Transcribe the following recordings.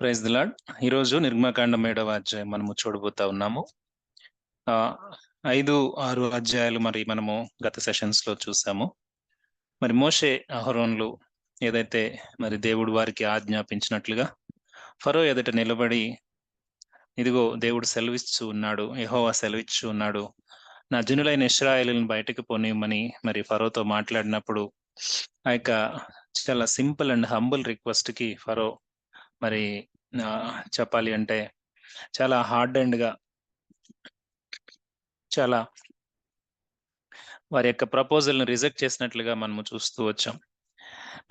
Praise the lord. ఈరోజు నిర్గమకాండం 7వ అధ్యాయం మనము చూడబోతా ఉన్నాము. 5, 6 అధ్యాయాలు మరి మనము గత సెషన్స్ లో చూసాము. మరి మోషే అహరోన్లు ఏదైతే మరి దేవుడు వారికి ఆజ్ఞాపించినట్లుగా ఫరో ఎదుట నిలబడి, ఇదిగో దేవుడు సెలవిస్తూ ఉన్నాడు, యెహోవా సెలవిస్తూ ఉన్నాడు, నా జనులైన ఇశ్రాయేలులను బయటకు పోనివ్వమని మరి ఫరోతో మాట్లాడినప్పుడు ఆ యొక్క చాలా సింపుల్ అండ్ హంబుల్ రిక్వెస్ట్ కి ఫరో మరి చెప్పాలి అంటే చాలా హార్డ్ అండ్ గా చాలా వారి యొక్క ప్రపోజల్ ని రిజెక్ట్ చేసినట్లుగా మనము చూస్తూ వచ్చాం.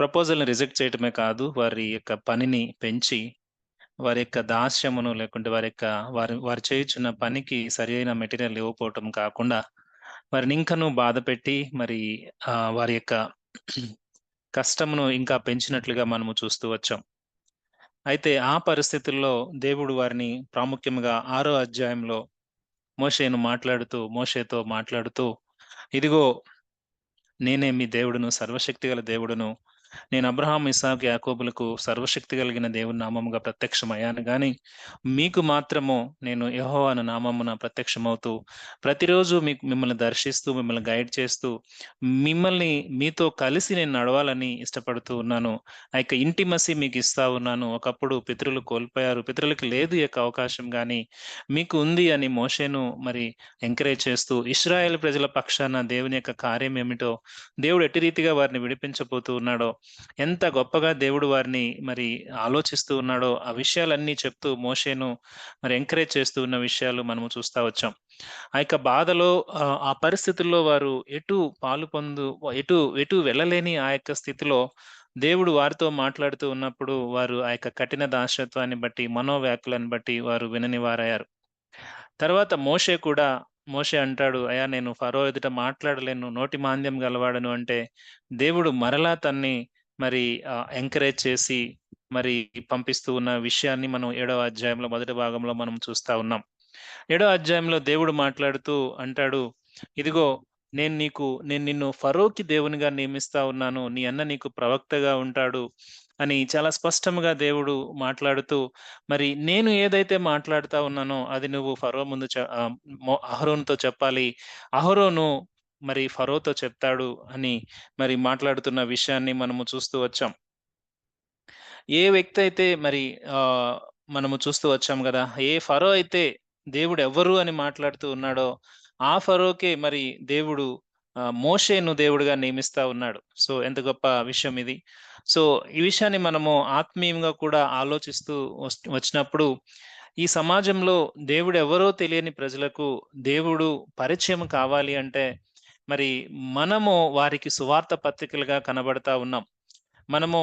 ప్రపోజల్ ని రిజెక్ట్ చేయటమే కాదు, వారి యొక్క పనిని పెంచి వారి యొక్క దాస్యమును లేకుంటే వారు చేయుచున్న పనికి సరి అయిన మెటీరియల్ ఇవ్వకపోవటం కాకుండా వారిని ఇంకనూ బాధ పెట్టి మరి వారి యొక్క కష్టమును ఇంకా పెంచినట్లుగా మనము చూస్తూ వచ్చాం. అయితే ఆ పరిస్థితుల్లో దేవుడు వారిని ప్రాముఖ్యంగా 6వ అధ్యాయంలో మోషేతో మాట్లాడుతూ, ఇదిగో నేనే మీ దేవుడును, సర్వశక్తిగల దేవుడును. నేను అబ్రహాము, ఇస్సాకు, యాకోబులకు సర్వశక్తి కలిగిన దేవుని నామముగా ప్రత్యక్షమయ్యాను గాని మీకు మాత్రము నేను యెహోవా అను నామమున ప్రత్యక్షమవుతూ ప్రతిరోజు మిమ్మల్ని దర్శిస్తూ మిమ్మల్ని గైడ్ చేస్తూ మిమ్మల్ని మీతో కలిసి నేను నడవాలని ఇష్టపడుతూ ఉన్నాను. ఆ యొక్క ఇంటిమసీ మీకు ఇస్తా ఉన్నాను. ఒకప్పుడు పితరులు కోల్పోయారు, పితరులకు లేదు ఈ యొక్క అవకాశం, కానీ మీకు ఉంది అని మోషేను మరి ఎంకరేజ్ చేస్తూ ఇశ్రాయేల్ ప్రజల పక్షాన దేవుని యొక్క కార్యం ఏమిటో, దేవుడు ఎట్టి రీతిగా వారిని విడిపించబోతూ ఉన్నాడో, ఎంత గొప్పగా దేవుడు వారిని మరి ఆలోచిస్తూ ఉన్నాడో, ఆ విషయాలన్నీ చెప్తూ మోషేను మరి ఎంకరేజ్ చేస్తూ ఉన్న విషయాలు మనము చూస్తా వచ్చాం. ఆ యొక్క బాధలో ఆ పరిస్థితుల్లో వారు ఎటు వెళ్ళలేని ఆ యొక్క స్థితిలో దేవుడు వారితో మాట్లాడుతూ ఉన్నప్పుడు వారు ఆ యొక్క కఠిన దాసత్వాన్ని బట్టి, మనోవ్యాకులను బట్టి వారు వినని వారయ్యారు. తర్వాత మోషే అంటాడు, అయ్యా నేను ఫరో ఎదుట మాట్లాడలేను, నోటి మాంద్యం గలవాడను అంటే దేవుడు మరలా తన్ని మరి ఎంకరేజ్ చేసి మరి పంపిస్తూ ఉన్న విషయాన్ని మనం 7వ అధ్యాయంలో మొదటి భాగంలో మనం చూస్తా ఉన్నాం. 7వ అధ్యాయంలో దేవుడు మాట్లాడుతూ అంటాడు, ఇదిగో నేను నిన్ను ఫరోకి దేవునిగా నియమిస్తా ఉన్నాను, నీ అన్న నీకు ప్రవక్తగా ఉంటాడు అని చాలా స్పష్టంగా దేవుడు మాట్లాడుతూ, మరి నేను ఏదైతే మాట్లాడుతా ఉన్నానో అది నువ్వు ఫరో ముందు అహరోనుతో చెప్పాలి, అహరోను మరి ఫరోతో చెప్తాడు అని మరి మాట్లాడుతున్న విషయాన్ని మనము చూస్తూ వచ్చాం. ఏ వ్యక్తి అయితే మరి మనము చూస్తూ వచ్చాం గదా! ఏ ఫరో అయితే దేవుడు ఎవ్వరు అని మాట్లాడుతూ ఉన్నాడో, ఆ ఫరోకే మరి దేవుడు మోషేను దేవుడుగా నియమిస్తా ఉన్నాడు. సో, ఎంత గొప్ప విషయం ఇది. సో, ఈ విషయాన్ని మనము ఆత్మీయంగా కూడా ఆలోచిస్తూ వచ్చినప్పుడు, ఈ సమాజంలో దేవుడెవరో తెలియని ప్రజలకు దేవుడు పరిచయం కావాలి అంటే, మరి మనము వారికి సువార్త పత్రికలుగా కనబడతా ఉన్నాం. మనము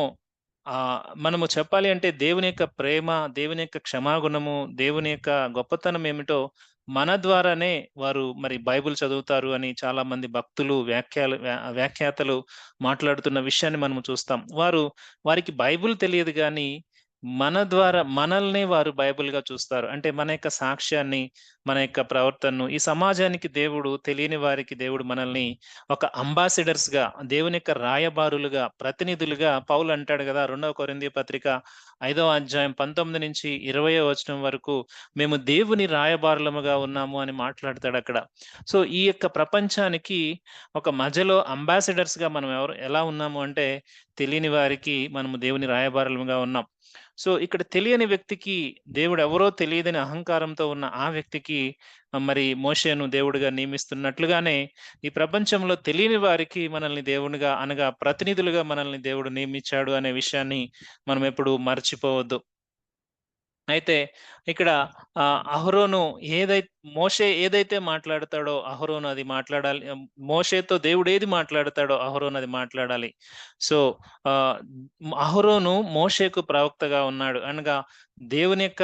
మనము చెప్పాలి అంటే దేవుని యొక్క ప్రేమ, దేవుని యొక్క క్షమాగుణము, దేవుని యొక్క గొప్పతనం ఏమిటో మన ద్వారానే వారు మరి బైబిల్ చదువుతారు అని చాలా మంది భక్తులు, వ్యాఖ్యాతలు మాట్లాడుతున్న విషయాన్ని మనము చూస్తాం. వారికి బైబిల్ తెలియదు గానీ, మన ద్వారా మనల్ని వారు బైబిల్‌గా చూస్తారు. అంటే మన యొక్క సాక్ష్యాన్ని, మన యొక్క ప్రవర్తనను ఈ సమాజానికి తెలియని వారికి దేవుడు మనల్ని ఒక అంబాసిడర్స్‌గా, దేవుని యొక్క రాయబారులుగా, ప్రతినిధులుగా పౌలు అంటాడు గదా! 2వ కొరింథీ పత్రిక 5వ అధ్యాయం 19-20వ వచనం వరకు మేము దేవుని రాయబారులముగా ఉన్నాము అని మాట్లాడతాడక్కడ. సో, ఈ యొక్క ప్రపంచానికి ఒక మధ్యలో అంబాసిడర్స్‌గా మనం ఎలా ఉన్నాము అంటే, తెలియని వారికి మనము దేవుని రాయబారులముగా ఉన్నాం. సో, ఇక్కడ తెలియని వ్యక్తికి దేవుడెవరో తెలియదని అహంకారంతో ఉన్న ఆ వ్యక్తికి మరి మోషేను దేవుడుగా నియమిస్తున్నట్లుగానే, ఈ ప్రపంచంలో తెలియని వారికి మనల్ని దేవునిగా అనగా ప్రతినిధులుగా మనల్ని దేవుడు నియమించాడు అనే విషయాన్ని మనం ఎప్పుడు మర్చిపోవద్దు. అయితే ఇక్కడ అహరోను మోషే ఏదైతే మాట్లాడతాడో అహరోను అది మాట్లాడాలి. మోషేతో దేవుడు ఏది మాట్లాడతాడో అహరోను అది మాట్లాడాలి. సో, ఆహ్, అహరోను మోషేకు ప్రవక్తగా ఉన్నాడు అనగా దేవుని యొక్క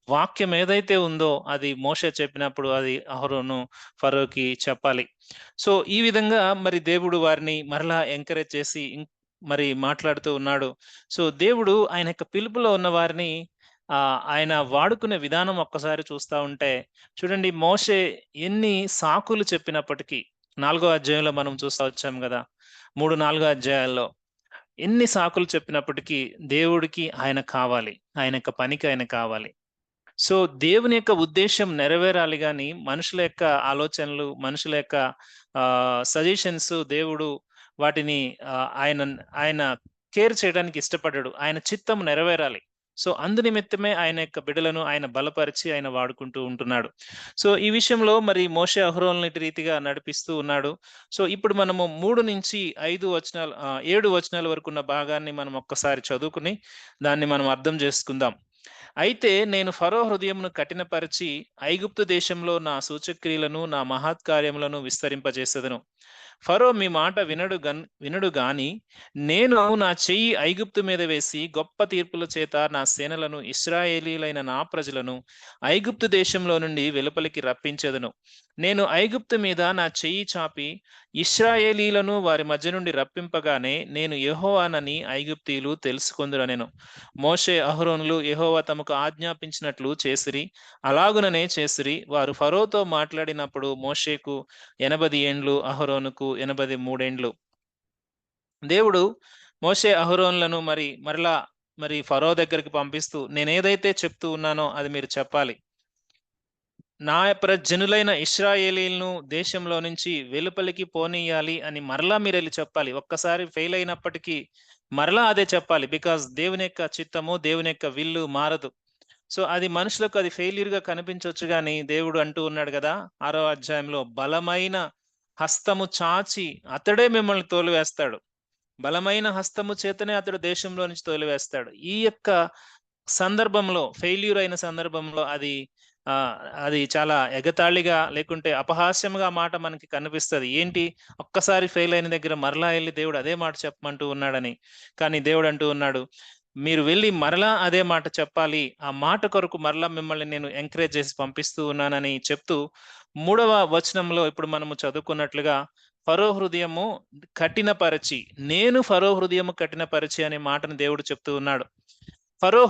వాక్యం ఏదైతే ఉందో అది మోషే చెప్పినప్పుడు అది అహరోను ఫరోకి చెప్పాలి. సో, ఈ విధంగా మరి దేవుడు వారిని మరలా ఎంకరేజ్ చేసి మరి మాట్లాడుతూ ఉన్నాడు. సో, దేవుడు ఆయన యొక్క పిలుపులో ఉన్న వారిని ఆయన వాడుకునే విధానం ఒక్కసారి చూస్తా ఉంటే, చూడండి మోషే ఎన్ని సాకులు చెప్పినప్పటికీ 4వ అధ్యాయంలో మనం చూస్తా వచ్చాం గదా! 3, 4 అధ్యాయాల్లో ఎన్ని సాకులు చెప్పినప్పటికీ దేవుడికి ఆయన కావాలి. ఆయన యొక్క పనికి ఆయన కావాలి. సో, దేవుని యొక్క ఉద్దేశ్యం నెరవేరాలి గాని, మనుషుల యొక్క ఆలోచనలు, మనుషుల యొక్క సజెషన్స్ దేవుడు వాటిని ఆయన ఆయన కేర్ చేయడానికి ఇష్టపడడు. ఆయన చిత్తం నెరవేరాలి. సో, అందునిమిత్తమే ఆయన యొక్క బిడ్డలను ఆయన బలపరిచి ఆయన వాడుకుంటూ ఉంటున్నాడు. సో, ఈ విషయంలో మరి మోషే అహరోనులను ఇటు రీతిగా నడిపిస్తూ ఉన్నాడు. సో, ఇప్పుడు మనము 3-5 వచనాలు 7 వచనాల వరకున్న భాగాన్ని మనం ఒక్కసారి చదువుకుని, దాన్ని మనం అర్థం చేసుకుందాం. అయితే నేను ఫరో హృదయమును కఠినపరచి ఐగుప్తు దేశంలో నా సూచక్రియలను నా మహత్కార్యములను విస్తరింపజేసేదను. ఫరో మీ మాట వినడు గాని నేను నా చెయ్యి ఐగుప్తు మీద వేసి గొప్ప తీర్పుల చేత నా సేనలను ఇశ్రాయేలీలైన నా ప్రజలను ఐగుప్తు దేశంలో నుండి వెలుపలికి రప్పించెదను. నేను ఐగుప్తు మీద నా చెయ్యి చాపి ఇశ్రాయేలీలను వారి మధ్య నుండి రప్పింపగానే నేను యెహోవానని ఐగుప్తీయులు తెలుసుకొందురనెను. మోషే అహరోనులు యెహోవా తమకు ఆజ్ఞాపించినట్లు చేసిరి. అలాగుననే చేసిరి. వారు ఫరోతో మాట్లాడినప్పుడు మోషేకు 80 ఏండ్లు, అహరోనుకు 83 ఏండ్లు. దేవుడు మోషే అహరోనులను మరి ఫరో దగ్గరికి పంపిస్తూ నేనేదైతే చెప్తూ ఉన్నానో అది మీరు చెప్పాలి. నా జనులైన ఇశ్రాయేలీలను దేశంలో నుంచి వెలుపలికి పోనీయాలి అని మరలా మీరెళ్ళి చెప్పాలి. ఒక్కసారి ఫెయిల్ అయినప్పటికీ మరలా అదే చెప్పాలి. బికాజ్ దేవుని యొక్క చిత్తము, దేవుని యొక్క విల్లు మారదు. సో, అది మనుషులకు అది ఫెయిల్యూర్‌గా కనిపించొచ్చు గానీ, దేవుడు అంటూ ఉన్నాడు గదా! 6వ అధ్యాయంలో బలమైన హస్తము చాచి అతడే మిమ్మల్ని తోలివేస్తాడు. బలమైన హస్తము చేతనే అతడు దేశంలో నుంచి తోలివేస్తాడు. ఈ యొక్క సందర్భంలో ఫెయిల్యూర్ అయిన సందర్భంలో అది చాలా ఎగతాళిగా లేకుంటే అపహాస్యంగా మాట మనకి కనిపిస్తది. ఏంటి ఒక్కసారి ఫెయిల్ అయిన దగ్గర మరలా ఎళ్లి దేవుడు అదే మాట చెప్పమంటూ ఉన్నాడని. కానీ దేవుడు అంటూ ఉన్నాడు, మీరు వెళ్లి మరలా అదే మాట చెప్పాలి. ఆ మాట కొరకు మరలా మిమ్మల్ని నేను ఎంకరేజ్ చేసి పంపిస్తూ ఉన్నానని చెప్తూ 3వ వచనంలో ఇప్పుడు మనము చదువుకున్నట్లుగా ఫరో హృదయము కఠినపరచి, నేను ఫరో హృదయము కఠినపరచి అనే మాటను దేవుడు చెప్తూ ఉన్నాడు. ఫరో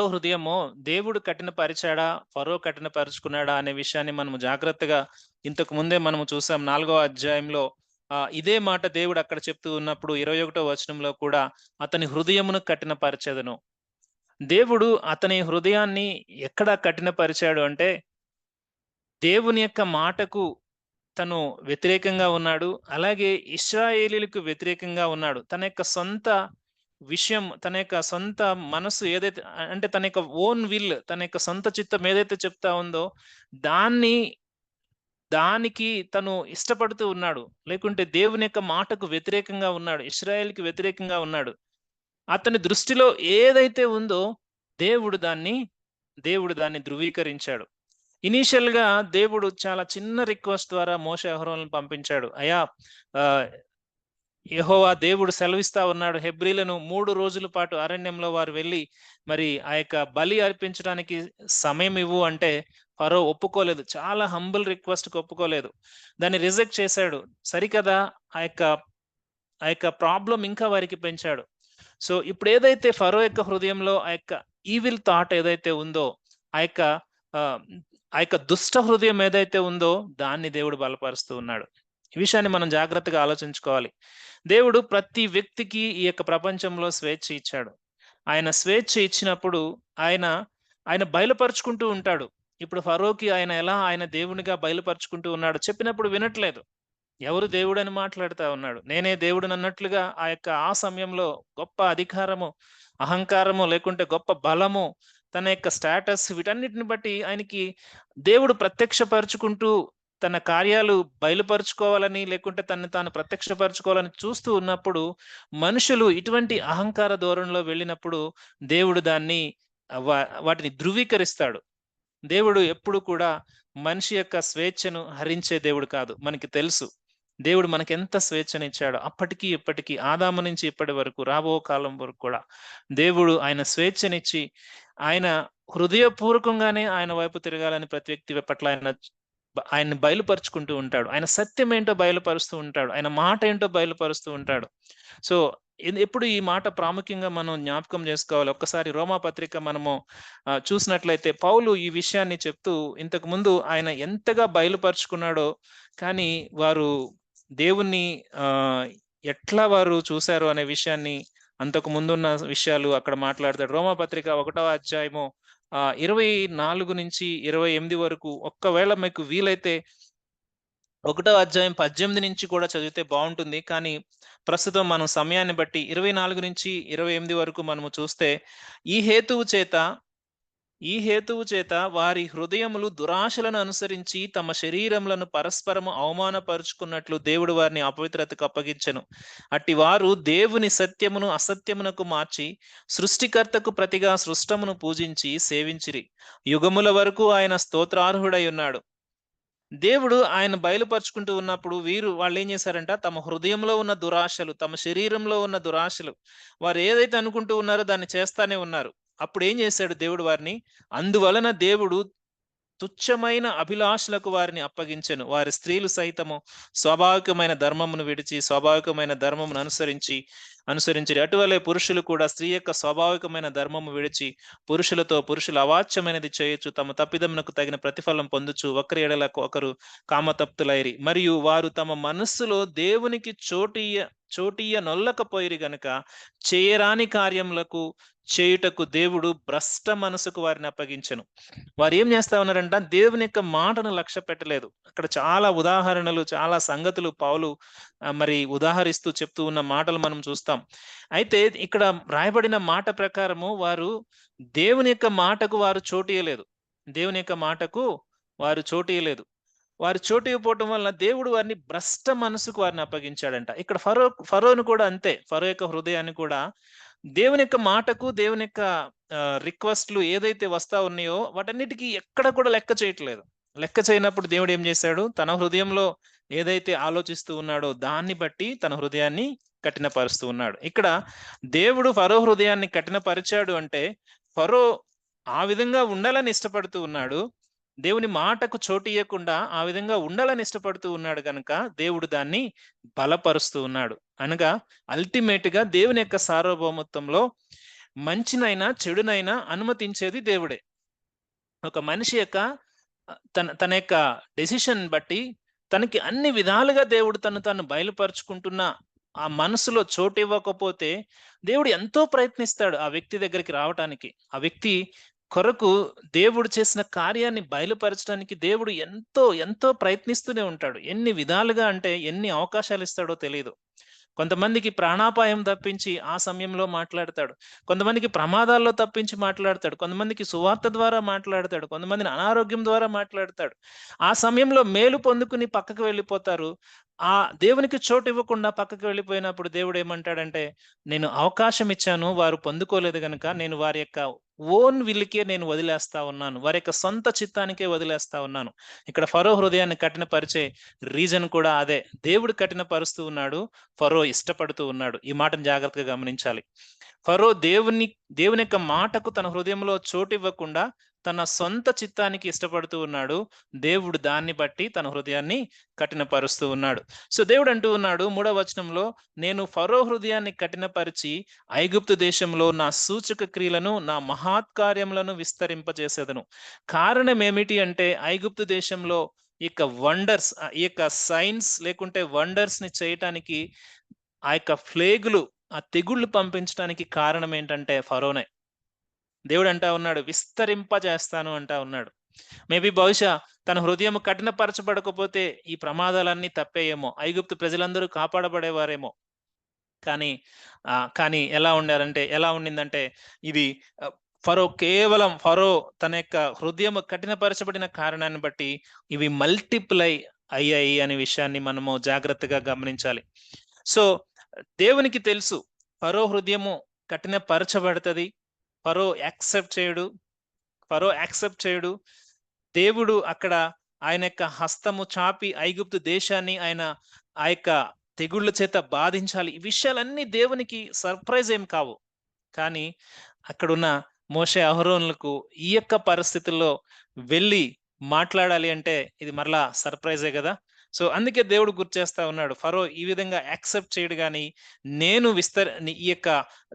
హృదయము దేవుడు కఠినపరిచాడా? ఫరో కఠినపరుచుకున్నాడా? అనే విషయాన్ని మనము జాగ్రత్తగా ఇంతకు ముందే మనము చూసాం 4వ అధ్యాయంలో. ఇదే మాట దేవుడు అక్కడ చెప్తూ ఉన్నప్పుడు 21వ వచనంలో కూడా అతని హృదయమును కఠినపరచెదను. దేవుడు అతని హృదయాన్ని ఎక్కడ కఠినపరిచాడు అంటే, దేవుని యొక్క మాటకు తను వ్యతిరేకంగా ఉన్నాడు. అలాగే ఇశ్రాయేలీయులకు వ్యతిరేకంగా ఉన్నాడు. తన యొక్క సొంత విషయం, తన యొక్క సొంత మనస్సు ఏదైతే అంటే తన యొక్క ఓన్ విల్, తన యొక్క సొంత చిత్తం ఏదైతే చెప్తా ఉందో దానికి తను ఇష్టపడుతూ ఉన్నాడు. లేకుంటే దేవుని యొక్క మాటకు వ్యతిరేకంగా ఉన్నాడు. ఇశ్రాయేలుకి వ్యతిరేకంగా ఉన్నాడు. అతని దృష్టిలో ఏదైతే ఉందో దేవుడు దాన్ని ధృవీకరించాడు. ఇనీషియల్‌గా దేవుడు చాలా చిన్న రిక్వెస్ట్ ద్వారా మోషే అహరోనులను పంపించాడు. అయ్యా, యెహోవా దేవుడు సెలవిస్తా ఉన్నాడు, హెబ్రీలను 3 రోజుల పాటు అరణ్యంలో వారు వెళ్లి మరి ఆ యొక్క బలి అర్పించడానికి సమయం ఇవ్వు అంటే ఫరో ఒప్పుకోలేదు. చాలా హంబుల్ రిక్వెస్ట్‌కి ఒప్పుకోలేదు. దాన్ని రిజెక్ట్ చేశాడు. సరికదా ఆ యొక్క ప్రాబ్లమ్ ఇంకా వారికి పెంచాడు. సో, ఇప్పుడు ఏదైతే ఫరో యొక్క హృదయంలో ఆ యొక్క ఈవిల్ థాట్ ఏదైతే ఉందో, ఆ యొక్క ఆహ్, ఆ యొక్క దుష్ట హృదయం ఏదైతే ఉందో దాన్ని దేవుడు బలపరుస్తూ ఉన్నాడు. ఈ విషయాన్ని మనం జాగ్రత్తగా ఆలోచించుకోవాలి. దేవుడు ప్రతి వ్యక్తికి ఈ యొక్క ప్రపంచంలో స్వేచ్ఛ ఇచ్చాడు. ఆయన స్వేచ్ఛ ఇచ్చినప్పుడు ఆయన బయలుపరుచుకుంటూ ఉంటాడు. ఇప్పుడు ఫరోకి ఆయన దేవునిగా బయలుపరుచుకుంటూ ఉన్నాడు. చెప్పినప్పుడు వినట్లేదు. ఎవరు దేవుడని మాట్లాడుతా ఉన్నాడు. నేనే దేవుడినన్నట్లుగా ఆ సమయంలో గొప్ప అధికారము, అహంకారము లేకుంటే గొప్ప బలము, తన యొక్క స్టేటస్ వీటన్నిటిని బట్టి ఆయనకి దేవుడు ప్రత్యక్షపరుచుకుంటూ తన కార్యాలు బయలుపరుచుకోవాలని లేకుంటే తనను తాను ప్రత్యక్షపరుచుకోవాలని చూస్తూ ఉన్నప్పుడు మనుషులు ఇటువంటి అహంకార ధోరణిలో వెళ్ళినప్పుడు దేవుడు వాటిని ధృవీకరిస్తాడు. దేవుడు ఎప్పుడు కూడా మనిషి యొక్క స్వేచ్ఛను హరించే దేవుడు కాదు. మనకి తెలుసు. దేవుడు మనకెంత స్వేచ్ఛనిచ్చాడో. అప్పటికి ఇప్పటికి ఆదాము నుంచి ఇప్పటి వరకు రాబో కాలం వరకు కూడా దేవుడు ఆయన స్వేచ్ఛనిచ్చి ఆయన హృదయపూర్వకంగానే ఆయన వైపు తిరగాలని ప్రతి వ్యక్తి పట్ల ఆయన్ని బయలుపరుచుకుంటూ ఉంటాడు. ఆయన సత్యం ఏంటో బయలుపరుస్తూ ఉంటాడు. ఆయన మాట ఏంటో బయలుపరుస్తూ ఉంటాడు. సో, ఎప్పుడు ఈ మాట ప్రాముఖ్యంగా మనం జ్ఞాపకం చేసుకోవాలి. ఒక్కసారి రోమా పత్రిక మనము చూసినట్లయితే పౌలు ఈ విషయాన్ని చెప్తూ ఇంతకుముందు ఆయన ఎంతగా బయలుపరుచుకున్నాడో, కానీ వారు దేవుణ్ణి ఎట్లా వారు చూశారు అనే విషయాన్ని, అంతకు ముందున్న విషయాలు అక్కడ మాట్లాడతాడు. రోమాపత్రిక 1వ అధ్యాయము 24-28 వరకు, ఒక్కవేళ మీకు వీలైతే 1వ అధ్యాయం 18 నుంచి కూడా చదివితే బావుంటుంది. కానీ ప్రస్తుతం మనం సమయాన్ని బట్టి 24-28 వరకు మనము చూస్తే, ఈ హేతువు చేత వారి హృదయములు దురాశలను అనుసరించి తమ శరీరములను పరస్పరము అవమానపరుచుకున్నట్లు దేవుడు వారిని అపవిత్రతకు అప్పగించెను. అట్టి వారు దేవుని సత్యమును అసత్యమునకు మార్చి సృష్టికర్తకు ప్రతిగా సృష్టమును పూజించి సేవించిరి. యుగముల వరకు ఆయన స్తోత్రార్హుడై ఉన్నాడు. దేవుడు ఆయన బయలుపరుచుకుంటూ ఉన్నప్పుడు వాళ్ళేం చేశారంట, తమ హృదయంలో ఉన్న దురాశలు, తమ శరీరంలో ఉన్న దురాశలు, వారు ఏదైతే అనుకుంటూ ఉన్నారో దాన్ని చేస్తానే ఉన్నారు. అప్పుడు ఏం చేశాడు దేవుడు వారిని? అందువలన దేవుడు తుచ్చమైన అభిలాషలకు వారిని అప్పగించెను. వారి స్త్రీలు సైతము స్వాభావికమైన ధర్మమును విడిచి స్వాభావికమైన ధర్మమును అనుసరించిరి. అటువలే పురుషులు కూడా స్త్రీ యొక్క స్వాభావికమైన ధర్మము విడిచి పురుషులు అవాచ్యమైనది చేయొచ్చు, తమ తప్పిదమునకు తగిన ప్రతిఫలం పొందుచు ఒకరి ఎడల ఒకరు కామతప్తులైరి. మరియు వారు తమ మనస్సులో దేవునికి చోటీయ నొల్లకపోయిరి గనుక చేయరాని కార్యములకు చేయుటకు దేవుడు భ్రష్ట మనసుకు వారిని అప్పగించెను. వారు ఏం చేస్తా ఉన్నారంట? దేవుని యొక్క మాటను లక్ష్య పెట్టలేదు. అక్కడ చాలా ఉదాహరణలు, చాలా సంగతులు పౌలు మరి ఉదాహరిస్తూ చెప్తూ ఉన్న మాటలు మనం చూస్తాం. అయితే ఇక్కడ రాయబడిన మాట ప్రకారము వారు దేవుని యొక్క మాటకు వారు చోటియలేదు. దేవుని యొక్క మాటకు వారు చోటియలేదు. వారు చోటియకపోవటం వల్ల దేవుడు వారిని భ్రష్ట మనసుకు వారిని అప్పగించాడంట. ఇక్కడ ఫరోను కూడా అంతే. ఫరో యొక్క హృదయాన్ని కూడా దేవుని యొక్క మాటకు, దేవుని యొక్క రిక్వెస్ట్లు ఏదైతే వస్తా ఉన్నాయో వాటన్నిటికీ ఎక్కడ కూడా లెక్క చేయట్లేదు. లెక్క చేయనప్పుడు దేవుడు ఏం చేశాడు? తన హృదయంలో ఏదైతే ఆలోచిస్తూ ఉన్నాడో దాన్ని బట్టి తన హృదయాన్ని కఠినపరుస్తూ ఉన్నాడు. ఇక్కడ దేవుడు ఫరో హృదయాన్ని కఠినపరిచాడు అంటే, ఫరో ఆ విధంగా ఉండాలని ఇష్టపడుతూ ఉన్నాడు. దేవుని మాటకు చోటు ఇయ్యకుండా ఆ విధంగా ఉండాలని ఇష్టపడుతూ ఉన్నాడు కనుక దేవుడు దాన్ని బలపరుస్తూ ఉన్నాడు. అనగా అల్టిమేట్ గా దేవుని యొక్క సార్వభౌమత్వంలో మంచినైనా చెడునైనా అనుమతించేది దేవుడే. ఒక మనిషి యొక్క తన యొక్క డెసిషన్ బట్టి తనకి అన్ని విధాలుగా దేవుడు తను బయలుపరుచుకుంటున్న ఆ మనసులో చోటు ఇవ్వకపోతే దేవుడు ఎంతో ప్రయత్నిస్తాడు ఆ వ్యక్తి దగ్గరికి రావటానికి. ఆ వ్యక్తి కొరకు దేవుడు చేసిన కార్యాన్ని బయలుపరచడానికి దేవుడు ఎంతో ప్రయత్నిస్తూనే ఉంటాడు. ఎన్ని విధాలుగా అంటే ఎన్ని అవకాశాలు ఇస్తాడో తెలియదు. కొంతమందికి ప్రాణాపాయం తప్పించి ఆ సమయంలో మాట్లాడతాడు. కొంతమందికి ప్రమాదాల్లో తప్పించి మాట్లాడతాడు. కొంతమందికి సువార్త ద్వారా మాట్లాడతాడు. కొంతమందిని అనారోగ్యం ద్వారా మాట్లాడతాడు. ఆ సమయంలో మేలు పొందుకుని పక్కకు వెళ్ళిపోతారు. ఆ దేవునికి చోటు ఇవ్వకుండా పక్కకు వెళ్ళిపోయినప్పుడు దేవుడు ఏమంటాడంటే, నేను అవకాశం ఇచ్చాను, వారు పొందుకోలేదు గనుక నేను వారి యొక్క ఓన్ విల్లుకే నేను వదిలేస్తా ఉన్నాను. వారి యొక్క సొంత చిత్తానికే వదిలేస్తా ఉన్నాను. ఇక్కడ ఫరో హృదయాన్ని కఠినపరిచే రీజన్ కూడా అదే. దేవుడు కఠినపరుస్తూ ఉన్నాడు, ఫరో ఇష్టపడుతూ ఉన్నాడు. ఈ మాటను జాగ్రత్తగా గమనించాలి. ఫరో దేవుని యొక్క మాటకు తన హృదయంలో చోటు ఇవ్వకుండా తన సొంత చిత్తానికి ఇష్టపడుతూ ఉన్నాడు. దేవుడు దాన్ని బట్టి తన హృదయాన్ని కఠినపరుస్తూ ఉన్నాడు. సో దేవుడు అంటూ ఉన్నాడు 3వ వచనంలో, నేను ఫరో హృదయాన్ని కఠినపరిచి ఐగుప్తు దేశంలో నా సూచక క్రియలను, నా మహత్కార్యములను విస్తరింపజేసేదను. కారణం ఏమిటి అంటే, ఐగుప్తు దేశంలో ఈ యొక్క వండర్స్, ఈ యొక్క సైన్స్ లేకుంటే వండర్స్ ని చేయటానికి, ఆ యొక్క ప్లేగులు, ఆ తెగుళ్ళు పంపించడానికి కారణం ఏంటంటే ఫరోనే. దేవుడు అంటా ఉన్నాడు, విస్తరింపజేస్తాను అంటా ఉన్నాడు. మేబీ బహుశా తన హృదయం కఠినపరచబడకపోతే ఈ ప్రమాదాలన్నీ తప్పేయేమో, ఐగుప్తు ప్రజలందరూ కాపాడబడేవారేమో. కానీ ఎలా ఉండిందంటే ఇది ఫరో తన యొక్క హృదయం కఠినపరచబడిన కారణాన్ని బట్టి ఇవి మల్టిప్లై అయ్యాయి అనే విషయాన్ని మనము జాగ్రత్తగా గమనించాలి. సో దేవునికి తెలుసు ఫరో హృదయము కఠినపరచబడుతుంది. ఫరో యాక్సెప్ట్ చేయడు. దేవుడు అక్కడ ఆయన యొక్క హస్తము చాపి ఐగుప్తు దేశాన్ని ఆయన ఆ యొక్క తెగుళ్ళ చేత బాధించాలి. ఈ విషయాలన్నీ దేవునికి సర్ప్రైజ్ ఏం కావు. కానీ అక్కడున్న మోషే అహరోనులకు ఈ యొక్క పరిస్థితుల్లో వెళ్ళి మాట్లాడాలి అంటే ఇది మరలా సర్ప్రైజే కదా. సో అందుకే దేవుడు గుర్తు చేస్తా ఉన్నాడు. ఫరో ఈ విధంగా యాక్సెప్ట్ చేయడు గాని, నేను ఈ యొక్క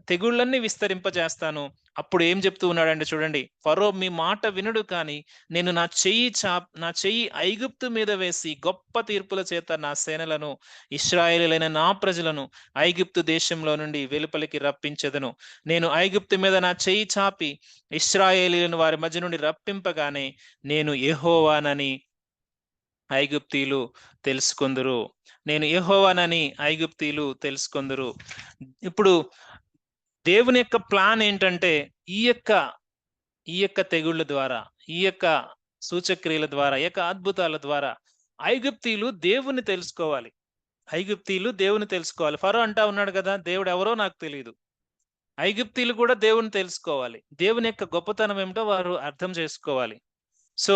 తెగుళ్ళన్నీ విస్తరింపజేస్తాను. అప్పుడు ఏం చెప్తూ ఉన్నాడంటే చూడండి, ఫరో మీ మాట వినడు కానీ, నేను నా చెయ్యి ఐగుప్తు మీద వేసి గొప్ప తీర్పుల చేత నా సేనలను, ఇశ్రాయేలీయులైన నా ప్రజలను ఐగుప్తు దేశంలో నుండి వెలుపలికి రప్పించెదను. నేను ఐగుప్తు మీద నా చెయ్యి చాపి ఇశ్రాయేలీయులను వారి మధ్య నుండి రప్పింపగానే నేను యెహోవానని ఐగుప్తీయులు తెలుసుకొందురు. నేను యెహోవానని ఐగుప్తీయులు తెలుసుకొందురు. ఇప్పుడు దేవుని యొక్క ప్లాన్ ఏంటంటే, ఈ యొక్క ఈ యొక్క తెగుళ్ళ ద్వారా, ఈ యొక్క సూచక్రియల ద్వారా, ఈ యొక్క అద్భుతాల ద్వారా ఐగుప్తీయులు దేవుణ్ణి తెలుసుకోవాలి. ఐగుప్తీయులు దేవుని తెలుసుకోవాలి. ఫరో అంటా ఉన్నాడు కదా! దేవుడెవరో నాకు తెలీదు. ఐగుప్తీయులు కూడా దేవుని తెలుసుకోవాలి. దేవుని యొక్క గొప్పతనం ఏమిటో వారు అర్థం చేసుకోవాలి. సో,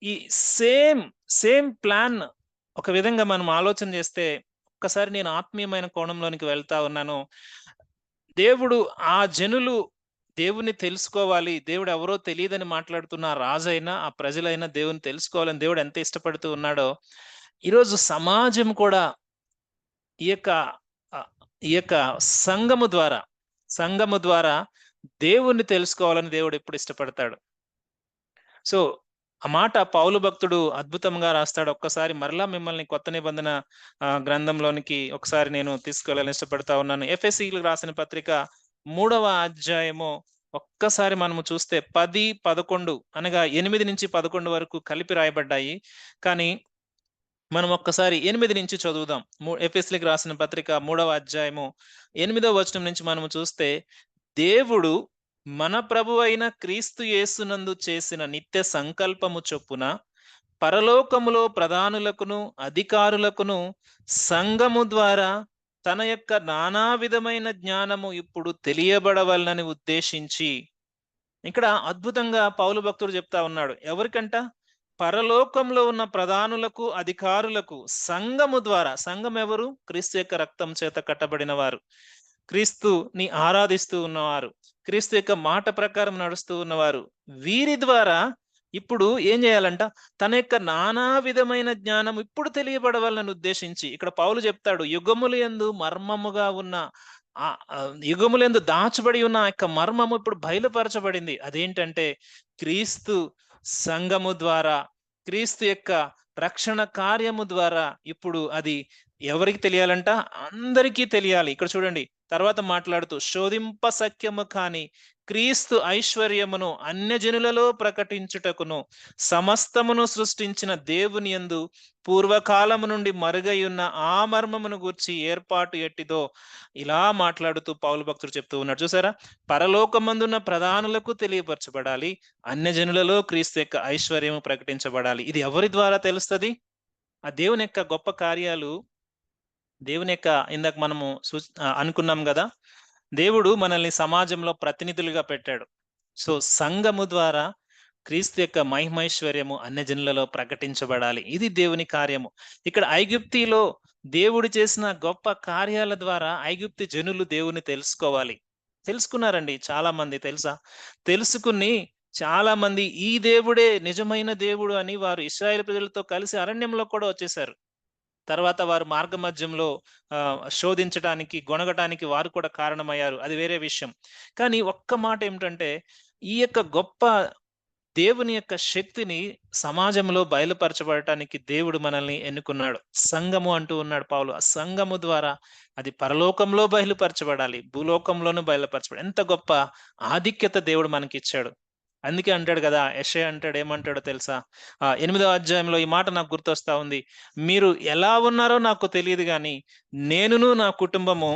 ఈ సేమ్, సేమ్ ప్లాన్ ఒక విధంగా మనం ఆలోచన చేస్తే, ఒక్కసారి నేను ఆత్మీయమైన కోణంలోనికి వెళ్తా ఉన్నాను. దేవుడు ఆ జనులు దేవుణ్ణి తెలుసుకోవాలి. దేవుడెవరో తెలీదని మాట్లాడుతున్న ఆ రాజైనా, ఆ ప్రజలైనా దేవుని తెలుసుకోవాలని దేవుడు ఎంత ఇష్టపడుతూ ఉన్నాడో, ఈరోజు సమాజం కూడా ఈ యొక్క ఆహ్, ఈ యొక్క సంఘము ద్వారా, సంఘము ద్వారా దేవుణ్ణి తెలుసుకోవాలని దేవుడు ఎప్పుడు ఇష్టపడతాడు. సో, ఆ మాట పౌలు భక్తుడు అద్భుతంగా రాస్తాడు. ఒక్కసారి మరలా మిమ్మల్ని కొత్త నిబంధన గ్రంథంలోనికి ఒకసారి నేను తీసుకెళ్ళాలని ఇష్టపడతా ఉన్నాను. ఎఫెసీయులకు రాసిన పత్రిక 3వ అధ్యాయము ఒక్కసారి మనము చూస్తే 10, 11 అనగా 8-11 వరకు కలిపి రాయబడ్డాయి. కానీ మనం ఒక్కసారి 8 నుంచి చదువుదాం. ఎఫెసీయులకు రాసిన పత్రిక 3వ అధ్యాయము 8వ వచనం నుంచి మనము చూస్తే, దేవుడు మన ప్రభువైన క్రీస్తు యేసునందు చేసిన నిత్య సంకల్పము చొప్పున పరలోకములో ప్రధానులకును అధికారులకును సంఘము ద్వారా తన యొక్క నానా విధమైన జ్ఞానము ఇప్పుడు తెలియబడవలనని ఉద్దేశించి, ఇక్కడ అద్భుతంగా పౌలు భక్తుడు చెప్తా ఉన్నాడు. ఎవరికంట? పరలోకంలో ఉన్న ప్రధానులకు అధికారులకు సంఘము ద్వారా. సంఘం ఎవరు? క్రీస్తు యొక్క రక్తం చేత కట్టబడిన వారు, క్రీస్తుని ఆరాధిస్తూ ఉన్నవారు, క్రీస్తు యొక్క మాట ప్రకారం నడుస్తూ ఉన్నవారు. వీరి ద్వారా ఇప్పుడు ఏం చేయాలంట? తన యొక్క నానా విధమైన జ్ఞానం ఇప్పుడు తెలియబడవాలని ఉద్దేశించి, ఇక్కడ పౌలు చెప్తాడు, యుగములందు మర్మముగా ఉన్న యుగములందు దాచబడి ఉన్న ఆ యొక్క మర్మము ఇప్పుడు బయలుపరచబడింది. అదేంటంటే, క్రీస్తు సంఘము ద్వారా, క్రీస్తు యొక్క రక్షణ కార్యము ద్వారా ఇప్పుడు అది ఎవరికి తెలియాలంట? అందరికీ తెలియాలి. ఇక్కడ చూడండి, తర్వాత మాట్లాడుతూ, శోధింప సఖ్యము కాని క్రీస్తు ఐశ్వర్యమును అన్యజనులలో ప్రకటించుటకును సమస్తమును సృష్టించిన దేవుని యందు పూర్వకాలము నుండి మరుగైయున్న ఆ మర్మమును గూర్చి ఏర్పాటు ఎట్టిదో, ఇలా మాట్లాడుతూ పౌలు భక్తుడు చెప్తూ ఉన్నాడు. చూసారా? పరలోకమందున్న ప్రధానులకు తెలియపరచబడాలి, అన్యజనులలో క్రీస్తు యొక్క ఐశ్వర్యము ప్రకటించబడాలి. ఇది ఎవరి ద్వారా తెలుస్తది? ఆ దేవుని యొక్క గొప్ప కార్యాలు, దేవుని యొక్క ఇందాక మనము అనుకున్నాం కదా, దేవుడు మనల్ని సమాజంలో ప్రతినిధులుగా పెట్టాడు. సో, సంఘము ద్వారా క్రీస్తు యొక్క మహిమైశ్వర్యము అన్యజనులలో ప్రకటించబడాలి. ఇది దేవుని కార్యము. ఇక్కడ ఐగుప్తిలో దేవుడు చేసిన గొప్ప కార్యాల ద్వారా ఐగుప్తి జనులు దేవుని తెలుసుకోవాలి. తెలుసుకున్నారండి చాలా మంది, తెలుసా? తెలుసుకుని చాలా మంది ఈ దేవుడే నిజమైన దేవుడు అని వారు ఇశ్రాయేలు ప్రజలతో కలిసి అరణ్యంలో కూడా వచ్చేసారు. తర్వాత వారు మార్గ మధ్యంలో శోధించడానికి, గొణగటానికి వారు కూడా కారణమయ్యారు. అది వేరే విషయం. కానీ ఒక్క మాట ఏమిటంటే, ఈ యొక్క గొప్ప దేవుని యొక్క శక్తిని సమాజంలో బయలుపరచబడటానికి దేవుడు మనల్ని ఎన్నుకున్నాడు. సంఘము అంటూ ఉన్నాడు పౌలు. ఆ సంఘము ద్వారా అది పరలోకంలో బయలుపరచబడాలి, భూలోకంలోనూ బయలుపరచబడాలి. ఎంత గొప్ప ఆధిక్యత దేవుడు మనకిచ్చాడు. అందుకే అంటాడు కదా, యెషయా అంటాడు, ఏమంటాడో తెలుసా? 8వ అధ్యాయంలో ఈ మాట నాకు గుర్తొస్తా ఉంది. మీరు ఎలా ఉన్నారో నాకు తెలియదు గాని నేనును నా కుటుంబము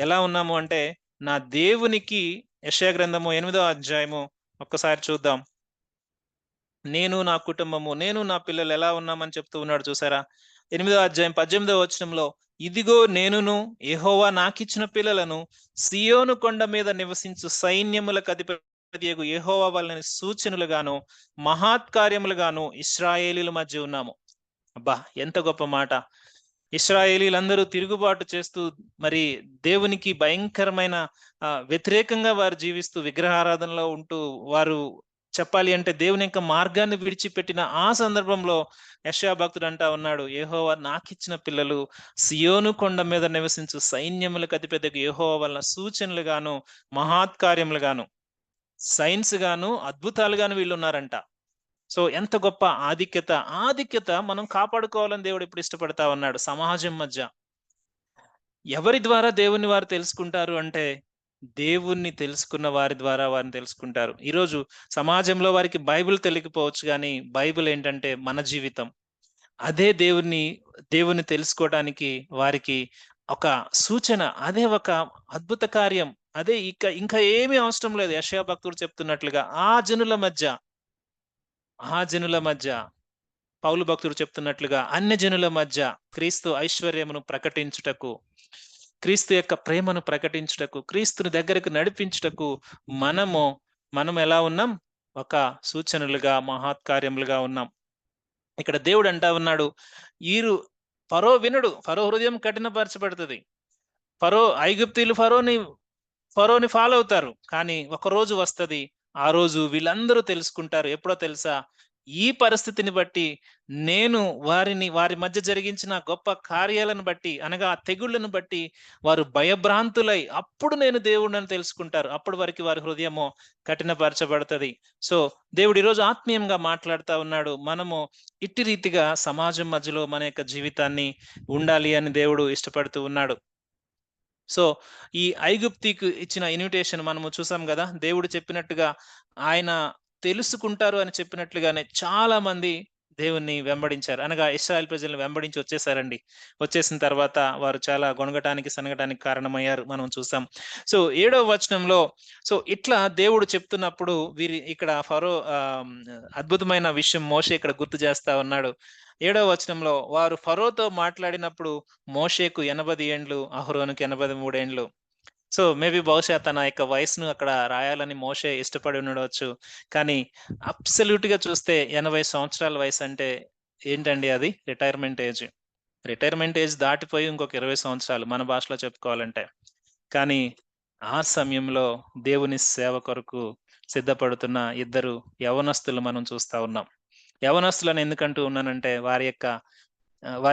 ఎలా ఉన్నాము అంటే, నా దేవునికి, యెషయా గ్రంథము 8వ అధ్యాయము ఒక్కసారి చూద్దాం. నేను నా కుటుంబము, నేను నా పిల్లలు ఎలా ఉన్నామని చెప్తూ ఉన్నాడు. చూసారా? 8వ అధ్యాయం 18వ వచనంలో, ఇదిగో నేనును యెహోవా నాకిచ్చిన పిల్లలను సియోను కొండ మీద నివసించు సైన్యములకు అధిపతియగు యెహోవా వలన సూచనలుగాను మహత్కార్యములుగాను ఇశ్రాయేలీల మధ్య ఉన్నాము. అబ్బా, ఎంత గొప్ప మాట! ఇశ్రాయేలీలందరూ తిరుగుబాటు చేస్తూ, మరి దేవునికి భయంకరమైన వ్యతిరేకంగా వారు జీవిస్తూ, విగ్రహారాధనలో ఉంటూ, వారు చెప్పాలి అంటే దేవుని యొక్క మార్గాన్ని విడిచిపెట్టిన ఆ సందర్భంలో యెషయా భక్తుడు అంటా ఉన్నాడు, యెహోవా నాకిచ్చిన పిల్లలు సియోను కొండ మీద నివసించు సైన్యములకు అధిపతికి యెహోవా వలన సూచనలుగాను మహత్కార్యములుగాను సైన్స్ గాను అద్భుతాలుగాను వీళ్ళు ఉన్నారంట. సో ఎంత గొప్ప ఆధిక్యత మనం కాపాడుకోవాలని దేవుడు ఇప్పుడు ఇష్టపడతా ఉన్నాడు సమాజం మధ్య. ఎవరి ద్వారా దేవుని వారు తెలుసుకుంటారు అంటే, దేవుణ్ణి తెలుసుకున్న వారి ద్వారా వారిని తెలుసుకుంటారు. ఈరోజు సమాజంలో వారికి బైబిల్ తెలియకపోవచ్చు గానీ, బైబిల్ ఏంటంటే మన జీవితం. అదే దేవుణ్ణి తెలుసుకోవటానికి వారికి ఒక సూచన. అదే ఒక అద్భుత కార్యం. అదే ఇంకా ఏమీ అవసరం లేదు. యెషయా భక్తుడు చెప్తున్నట్లుగా ఆ జనుల మధ్య పౌలు భక్తుడు చెప్తున్నట్లుగా అన్యజనుల మధ్య క్రీస్తు ఐశ్వర్యమును ప్రకటించుటకు, క్రీస్తు యొక్క ప్రేమను ప్రకటించుటకు, క్రీస్తుని దగ్గరకు నడిపించుటకు మనం ఎలా ఉన్నాం? ఒక సూచనలుగా, మహత్కార్యములుగా ఉన్నాం. ఇక్కడ దేవుడు అంటా ఉన్నాడు, ఈరు ఫరో వినడు. ఫరో హృదయం కఠినపరచబడుతది. ఐగుప్తీయులు ఫరోని ఫాలో అవుతారు. కానీ ఒక రోజు వస్తది. ఆ రోజు వీళ్ళందరూ తెలుసుకుంటారు. ఎప్పుడో తెలుసా? ఈ పరిస్థితిని బట్టి నేను వారి మధ్య జరిగించిన గొప్ప కార్యాలను బట్టి, అనగా ఆ తెగుళ్ళను బట్టి వారు భయభ్రాంతులై అప్పుడు నేను దేవుడినని తెలుసుకుంటారు. అప్పటి వరకు వారి హృదయము కఠినపరచబడతది. సో, దేవుడు ఈరోజు ఆత్మీయంగా మాట్లాడుతా ఉన్నాడు. మనము ఇట్టి రీతిగా సమాజం మధ్యలో మన యొక్క జీవితాన్ని ఉండాలి అని దేవుడు ఇష్టపడుతూ ఉన్నాడు. సో, ఈ ఐగుప్తికి ఇచ్చిన ఇన్విటేషన్ మనము చూసాం గదా! దేవుడు చెప్పినట్టుగా ఆయన తెలుసుకుంటారు అని చెప్పినట్లుగానే చాలా మంది దేవుణ్ణి వెంబడించారు. అనగా ఇశ్రాయేల్ ప్రజలను వెంబడించి వచ్చేసారండి. వచ్చేసిన తర్వాత వారు చాలా గొణగటానికి, సనగటానికి కారణమయ్యారు. మనం చూసాం. సో, 7వ వచనంలో ఇట్లా దేవుడు చెప్తున్నప్పుడు ఇక్కడ అద్భుతమైన విషయం మోషే ఇక్కడ గుర్తు చేస్తా ఉన్నాడు. 7వ వచనంలో వారు ఫరోతో మాట్లాడినప్పుడు మోషేకు 80 ఏండ్లు, అహరోనుకు 83 ఏండ్లు. సో, మేబీ బహుశా తన యొక్క వయసును అక్కడ రాయాలని మోషే ఇష్టపడి ఉండవచ్చు. కానీ అబ్సల్యూట్‌గా చూస్తే 80 సంవత్సరాల వయసంటే ఏంటండి అది? Retirement age. రిటైర్మెంట్ ఏజ్ దాటిపోయి ఇంకొక 20 సంవత్సరాలు మన భాషలో చెప్పుకోవాలంటే. కానీ ఆ సమయంలో దేవుని సేవ కొరకు సిద్ధపడుతున్న ఇద్దరు యవ్వనస్తులు మనం చూస్తా ఉన్నాం. యవ్వనస్తులని ఎందుకంటూ ఉన్నానంటే వారి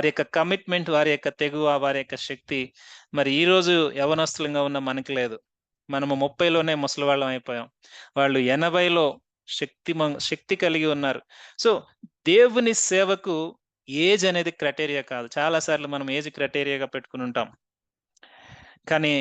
యొక్క కమిట్మెంట్, వారి యొక్క తెగువ, వారి యొక్క శక్తి మరి ఈరోజు యవ్వనస్తులంగా ఉన్న మనకి లేదు. మనము 30లోనే ముసలివాళ్ళం అయిపోయాం. వాళ్ళు 80లో శక్తి కలిగి ఉన్నారు. సో, దేవుని సేవకు ఏజ్ అనేది క్రైటీరియా కాదు. చాలా సార్లు మనం ఏజ్ క్రైటీరియాగా పెట్టుకొని ఉంటాం. కానీ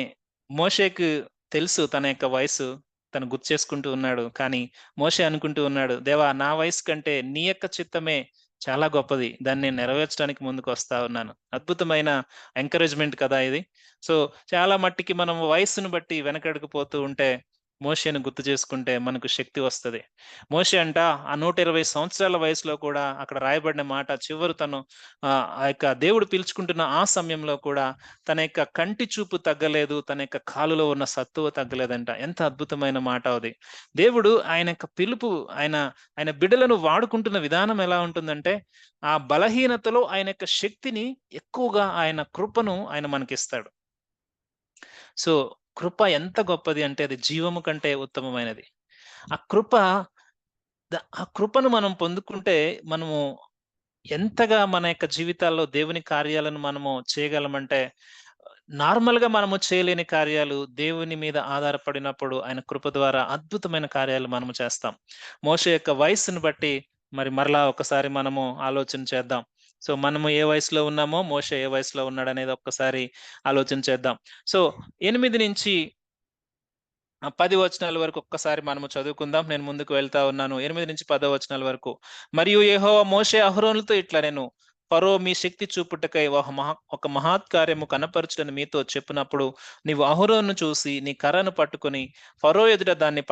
మోషేకు తెలుసు తన యొక్క వయసు. తను గుర్తు చేసుకుంటూ ఉన్నాడు. కానీ మోషే అనుకుంటూ ఉన్నాడు, దేవా నా వయసు కంటే నీ యొక్క చిత్తమే చాలా గొప్పది. దాన్ని నేను నెరవేర్చడానికి ముందుకొస్తా ఉన్నాను. అద్భుతమైన ఎంకరేజ్‌మెంట్ కదా ఇది. సో, చాలా మట్టికి మనం వయస్సును బట్టి వెనకడుగు పోతూ ఉంటే మోషేను గుర్తు చేసుకుంటే మనకు శక్తి వస్తది. మోషే ఆ 120 సంవత్సరాల వయసులో కూడా అక్కడ రాయబడిన మాట చివరి తను ఆ యొక్క దేవుడు పిలుచుకుంటున్న ఆ సమయంలో కూడా తన యొక్క కంటి చూపు తగ్గలేదు. తన యొక్క కాలులో ఉన్న సత్తువ తగ్గలేదంట. ఎంత అద్భుతమైన మాట అది. దేవుడు ఆయన యొక్క పిలుపు ఆయన బిడ్డలను వాడుకుంటున్న విధానం ఎలా ఉంటుందంటే, ఆ బలహీనతలో ఆయన యొక్క శక్తిని ఎక్కువగా ఆయన కృపను ఆయన మనకిస్తాడు. సో, కృప ఎంత గొప్పది అంటే అది జీవము కంటే ఉత్తమమైనది. ఆ కృప ఆ కృపను మనం పొందుకుంటే మనము ఎంతగా మన యొక్క జీవితాల్లో దేవుని కార్యాలను మనము చేయగలమంటే, నార్మల్‌గా మనము చేయలేని కార్యాలు దేవుని మీద ఆధారపడినప్పుడు ఆయన కృప ద్వారా అద్భుతమైన కార్యాలు మనము చేస్తాం. మోషే యొక్క వయస్సును బట్టి మరలా ఒకసారి మనము ఆలోచన చేద్దాం. సో, మనము ఏ వయసులో ఉన్నామో, మోషే ఏ వయసులో ఉన్నాడనేది ఒక్కసారి ఆలోచన చేద్దాం. సో, 8-10 వచనాల వరకు ఒక్కసారి మనము చదువుకుందాం. నేను ముందుకు వెళ్తా ఉన్నాను. 8-10 వచనాల వరకు. మరియు యెహోవా మోషే అహరోనులతో ఇట్లనెను, ఫరో మీ శక్తి చూపుటకై ఒక మహత్కార్యము కనపరచుటని మీతో చెప్పినప్పుడు నీవు అహరోనును చూసి నీ కర్రను పట్టుకొని ఫరో ఎదుట దాన్ని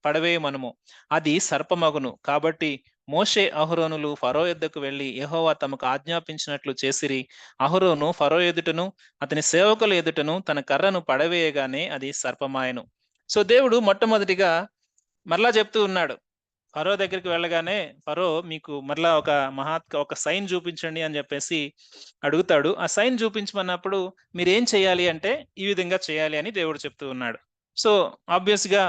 పడవేయమనుము. అది సర్పమగును. కాబట్టి మోషే అహరోనులు ఫరో యొద్దకు వెళ్లి యెహోవా తమకు ఆజ్ఞాపించినట్లు చేసిరి. అహరోను ఫరో ఎదుటను అతని సేవకుల ఎదుటను తన కర్రను పడవేయగానే అది సర్పమాయెను. సో, దేవుడు మొట్టమొదటిగా మరలా చెప్తూ ఉన్నాడు. ఫరో దగ్గరికి వెళ్ళగానే ఫరో మీకు మరలా ఒక సైన్ చూపించండి అని చెప్పేసి అడుగుతాడు. ఆ సైన్ చూపించమన్నప్పుడు మీరేం చేయాలి అంటే ఈ విధంగా చేయాలి అని దేవుడు చెప్తూ ఉన్నాడు. సో, ఆబ్వియస్‌గా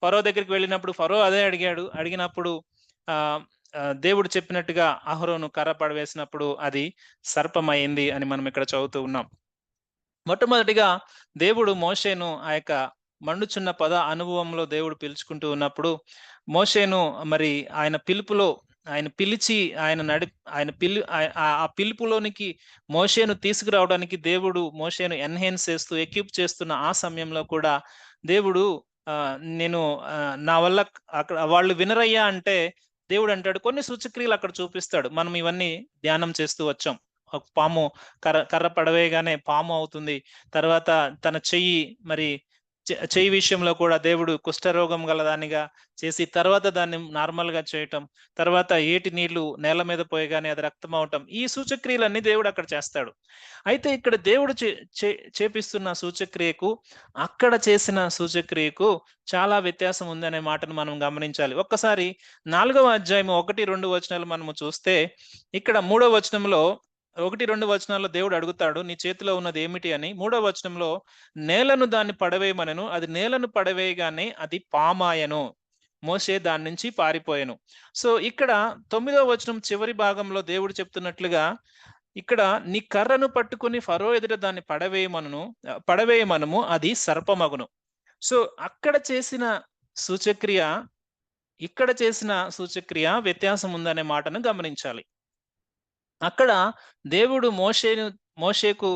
ఫరో దగ్గరికి వెళ్ళినప్పుడు ఫరో అదే అడిగాడు. అడిగినప్పుడు దేవుడు చెప్పినట్టుగా అహరోను కర్ర పడవేసినప్పుడు అది సర్పమయింది అని మనం ఇక్కడ చదువుతూ ఉన్నాం. మొట్టమొదటిగా దేవుడు మోషేను ఆ యొక్క మండుచున్న అనుభవంలో దేవుడు పిలుచుకుంటూ ఉన్నప్పుడు మోషేను మరి ఆయన పిలుపులో ఆయన పిలిచి ఆ పిలుపులోనికి మోషేను తీసుకురావడానికి దేవుడు మోషేను ఎన్హాన్స్ చేస్తూ ఎక్విప్ చేస్తున్న ఆ సమయంలో కూడా దేవుడు నేను నా వల్ల అక్కడ వాళ్ళు వినరయ్యా అంటే దేవుడు అంటాడు కొన్ని సూచక్రియలు అక్కడ చూపిస్తాడు. మనం ఇవన్నీ ధ్యానం చేస్తూ వచ్చాం. ఒక పాము కర్ర పడవేయగానే పాము అవుతుంది. తర్వాత తన చెయ్యి మరి చెయ్యి విషయంలో కూడా దేవుడు కుష్ఠరోగం గలదానిగా చేసి తర్వాత దాన్ని నార్మల్‌గా చేయటం. తర్వాత ఏటి నీళ్లు నేల మీద పోయగానే అది రక్తం అవటం. ఈ సూచక్రియలన్నీ దేవుడు అక్కడ చేస్తాడు. అయితే ఇక్కడ దేవుడు చేపిస్తున్న సూచక్రియకు, అక్కడ చేసిన సూచక్రియకు చాలా వ్యత్యాసం ఉందనే మాటను మనం గమనించాలి. ఒక్కసారి 4వ అధ్యాయం 1, 2 వచనాలు మనము చూస్తే ఇక్కడ 3వ వచనంలో 1, 2 వచనాల్లో దేవుడు అడుగుతాడు, నీ చేతిలో ఉన్నది ఏమిటి అని. 3వ వచనంలో నేలను దాన్ని పడవేయమనెను. అది నేలను పడవేయగానే అది పామాయెను. మోషే దాని నుంచి పారిపోయెను. సో ఇక్కడ 9వ వచనం చివరి భాగంలో దేవుడు చెప్తున్నట్లుగా ఇక్కడ నీ కర్రను పట్టుకొని ఫరో ఎదుట దాన్ని పడవేయమనము అది సర్పమగును. సో అక్కడ చేసిన సూచక్రియ, ఇక్కడ చేసిన సూచక్రియ వ్యత్యాసం ఉందనే మాటను గమనించాలి. అక్కడ దేవుడు మోషేకు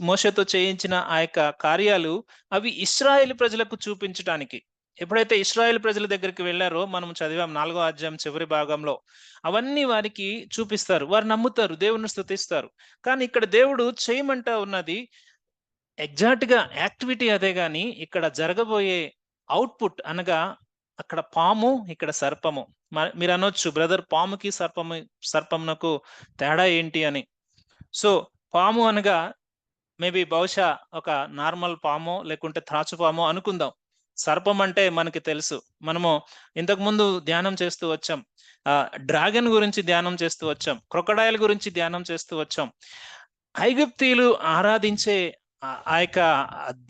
మోషేతో చేయించిన ఆ యొక్క కార్యాలు అవి ఇశ్రాయేలు ప్రజలకు చూపించటానికి. ఎప్పుడైతే ఇశ్రాయేలు ప్రజల దగ్గరికి వెళ్లారో మనం చదివాం 4వ అధ్యాయం చివరి భాగంలో. అవన్నీ వారికి చూపిస్తారు. వారు నమ్ముతారు, దేవుణ్ణి స్తుతిస్తారు. కానీ ఇక్కడ దేవుడు చేయమంటా ఉన్నది ఎగ్జాక్ట్‌గా యాక్టివిటీ అదే గాని ఇక్కడ జరగబోయే అవుట్‌పుట్ అనగా అక్కడ పాము, ఇక్కడ సర్పము. మీరనొచ్చు బ్రదర్ పాముకి సర్పమునకు తేడా ఏంటి అని. సో పాము అనగా మేబీ బహుశా ఒక నార్మల్ పామో లేకుంటే త్రాచు పామో అనుకుందాం. సర్పం అంటే మనకి తెలుసు. మనము ఇంతకుముందు ధ్యానం చేస్తూ వచ్చాం. డ్రాగన్ గురించి ధ్యానం చేస్తూ వచ్చాం. క్రొకడైల్ గురించి ధ్యానం చేస్తూ వచ్చాం. ఐగుప్తీయులు ఆరాధించే ఆ యొక్క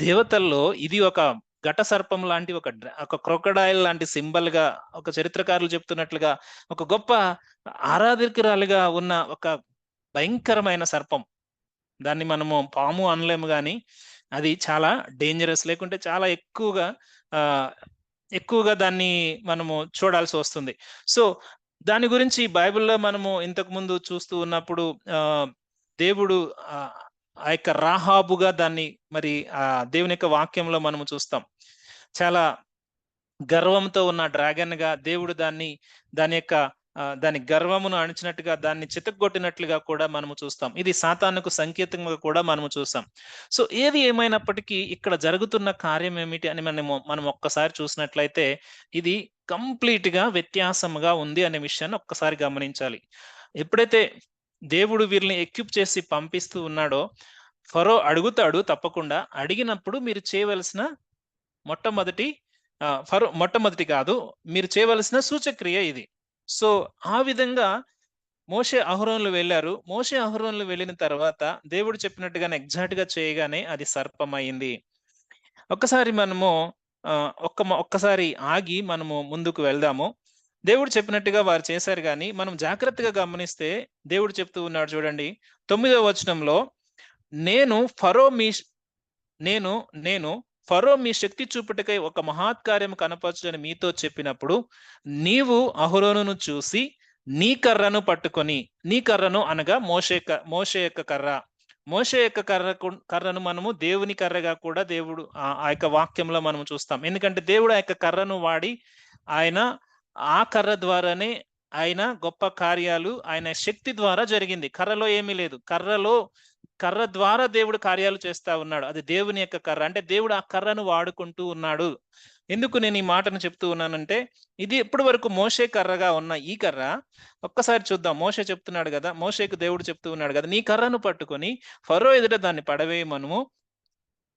దేవతల్లో ఇది ఒక ఘట సర్పం లాంటి ఒక క్రొకడైల్ లాంటి సింబల్‌గా ఒక చరిత్రకారులు చెప్తున్నట్లుగా ఒక గొప్ప ఆరాధకురాలిగా ఉన్న ఒక భయంకరమైన సర్పం. దాన్ని మనము పాము అనలేము గానీ, అది చాలా డేంజరస్. లేకుంటే చాలా ఎక్కువగా దాన్ని మనము చూడాల్సి వస్తుంది. సో, దాని గురించి బైబిల్‌లో మనము ఇంతకుముందు చూస్తూ ఉన్నప్పుడు దేవుడు ఆ యొక్క రాహాబుగా దాన్ని మరి దేవుని యొక్క వాక్యంలో మనము చూస్తాం. చాలా గర్వంతో ఉన్న డ్రాగన్‌గా దేవుడు దాని యొక్క దాని గర్వమును అణిచినట్టుగా దాన్ని చితగ్గొట్టినట్లుగా కూడా మనము చూస్తాం. ఇది సాతానుకు సంకేతంగా కూడా మనము చూస్తాం. సో ఏది ఏమైనప్పటికీ ఇక్కడ జరుగుతున్న కార్యం ఏమిటి అని మనం ఒక్కసారి చూసినట్లయితే ఇది కంప్లీట్‌గా వ్యత్యాసముగా ఉంది అనే విషయాన్ని ఒక్కసారి గమనించాలి. ఎప్పుడైతే దేవుడు వీరిని ఎక్విప్ చేసి పంపిస్తూ ఉన్నాడో ఫరో అడుగుతాడు తప్పకుండా. అడిగినప్పుడు మీరు చేయవలసిన మొట్టమొదటి కాదు, మీరు చేయవలసిన సూచక్రియ ఇది. సో ఆ విధంగా మోషే అహరోనులు వెళ్ళారు. మోషే అహరోనులు వెళ్ళిన తర్వాత దేవుడు చెప్పినట్టుగానే ఎగ్జాక్ట్‌గా చేయగానే అది సర్పమయింది. ఒక్కసారి మనము ఒక్కసారి ఆగి మనము ముందుకు వెళ్దాము. దేవుడు చెప్పినట్టుగా వారు చేశారు గాని మనం జాగ్రత్తగా గమనిస్తే దేవుడు చెప్తూ ఉన్నాడు చూడండి. 9వ వచనంలో నేను ఫరో మీ శక్తి చూపుటకై ఒక మహత్కార్యం కనపరచుదని మీతో చెప్పినప్పుడు నీవు అహరోనును చూసి నీ కర్రను పట్టుకొని, నీ కర్రను అనగా మోషే యొక్క కర్ర. మోషే యొక్క కర్రను మనము దేవుని కర్రగా కూడా దేవుడు ఆ యొక్క వాక్యంలో మనం చూస్తాం. ఎందుకంటే దేవుడు ఆ యొక్క కర్రను వాడి ఆయన ఆ కర్ర ద్వారానే ఆయన గొప్ప కార్యాలు ఆయన శక్తి ద్వారా జరిగింది. కర్రలో ఏమీ లేదు. కర్ర ద్వారా దేవుడు కార్యాలు చేస్తా ఉన్నాడు. అది దేవుని యొక్క కర్ర. అంటే దేవుడు ఆ కర్రను వాడుకుంటూ ఉన్నాడు. ఎందుకు నేను ఈ మాటను చెప్తూ ఉన్నానంటే ఇది ఇప్పటి వరకు మోషే కర్రగా ఉన్న ఈ కర్ర ఒక్కసారి చూద్దాం. మోషే చెప్తున్నాడు కదా, మోషేకు దేవుడు చెప్తూ ఉన్నాడు కదా, నీ కర్రను పట్టుకొని ఫరో ఎదుట దాన్ని పడవేయమనుము,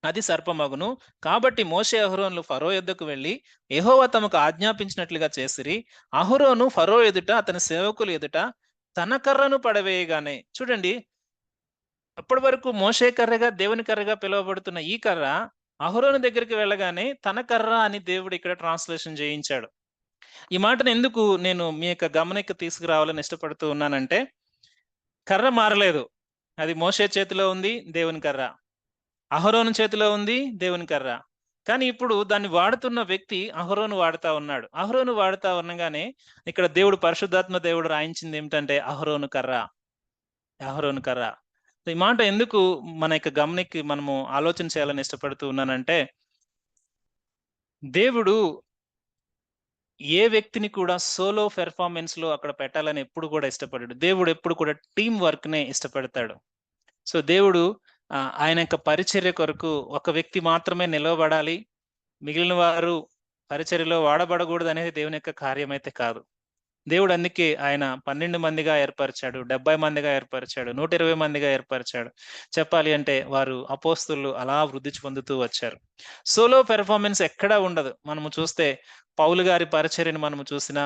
అది సర్పమగును. కాబట్టి మోషే అహరోనులు ఫరో యొద్దకు వెళ్లి యెహోవా తమకు ఆజ్ఞాపించినట్లుగా చేసిరి. అహరోను ఫరో ఎదుట అతని సేవకుల ఎదుట తన కర్రను పడవేయగానే, చూడండి అప్పటి వరకు మోషే కర్రగా దేవుని కర్రగా పిలువబడుతున్న ఈ కర్ర అహరోను దగ్గరికి వెళ్ళగానే తన కర్ర అని దేవుడు ఇక్కడ ట్రాన్స్లేషన్ చేయించాడు. ఈ మాటను ఎందుకు నేను మీ యొక్క గమనిక తీసుకురావాలని ఇష్టపడుతూ ఉన్నానంటే, కర్ర మారలేదు. అది మోషే చేతిలో ఉంది దేవుని కర్ర. అహరోను చేతిలో ఉంది దేవుని కర్ర. కానీ ఇప్పుడు దాన్ని వాడుతున్న వ్యక్తి అహరోను వాడుతా ఉన్నాడు. అహరోను వాడుతా ఉండగానే ఇక్కడ దేవుడు పరిశుద్ధాత్మ దేవుడు రాయించింది ఏమిటంటే అహరోను కర్ర, అహరోను కర్ర. ఈ మాట ఎందుకు మన యొక్క గమనిక మనము ఆలోచన చేయాలని ఇష్టపడుతూ ఉన్నానంటే, దేవుడు ఏ వ్యక్తిని కూడా సోలో పెర్ఫార్మన్స్‌లో అక్కడ పెట్టాలని ఎప్పుడు కూడా ఇష్టపడడు. దేవుడు ఎప్పుడు కూడా టీమ్ వర్క్‌నే ఇష్టపడతాడు. సో, దేవుడు ఆయన యొక్క పరిచర్య కొరకు ఒక వ్యక్తి మాత్రమే నిలవబడాలి. మిగిలిన వారు పరిచర్యలో వాడబడకూడదనేది దేవుని యొక్క కార్యమైతే కాదు. దేవుడు అందుకే ఆయన 12 మందిగా ఏర్పరిచాడు. 70 మందిగా ఏర్పరిచాడు. 120 మందిగా ఏర్పరిచాడు. చెప్పాలి అంటే వారు అపోస్తలులు అలా వృద్ధి పొందుతూ వచ్చారు. సోలో పెర్ఫార్మన్స్ ఎక్కడా ఉండదు. మనము చూస్తే పౌలు గారి పరిచర్యను మనము చూసినా,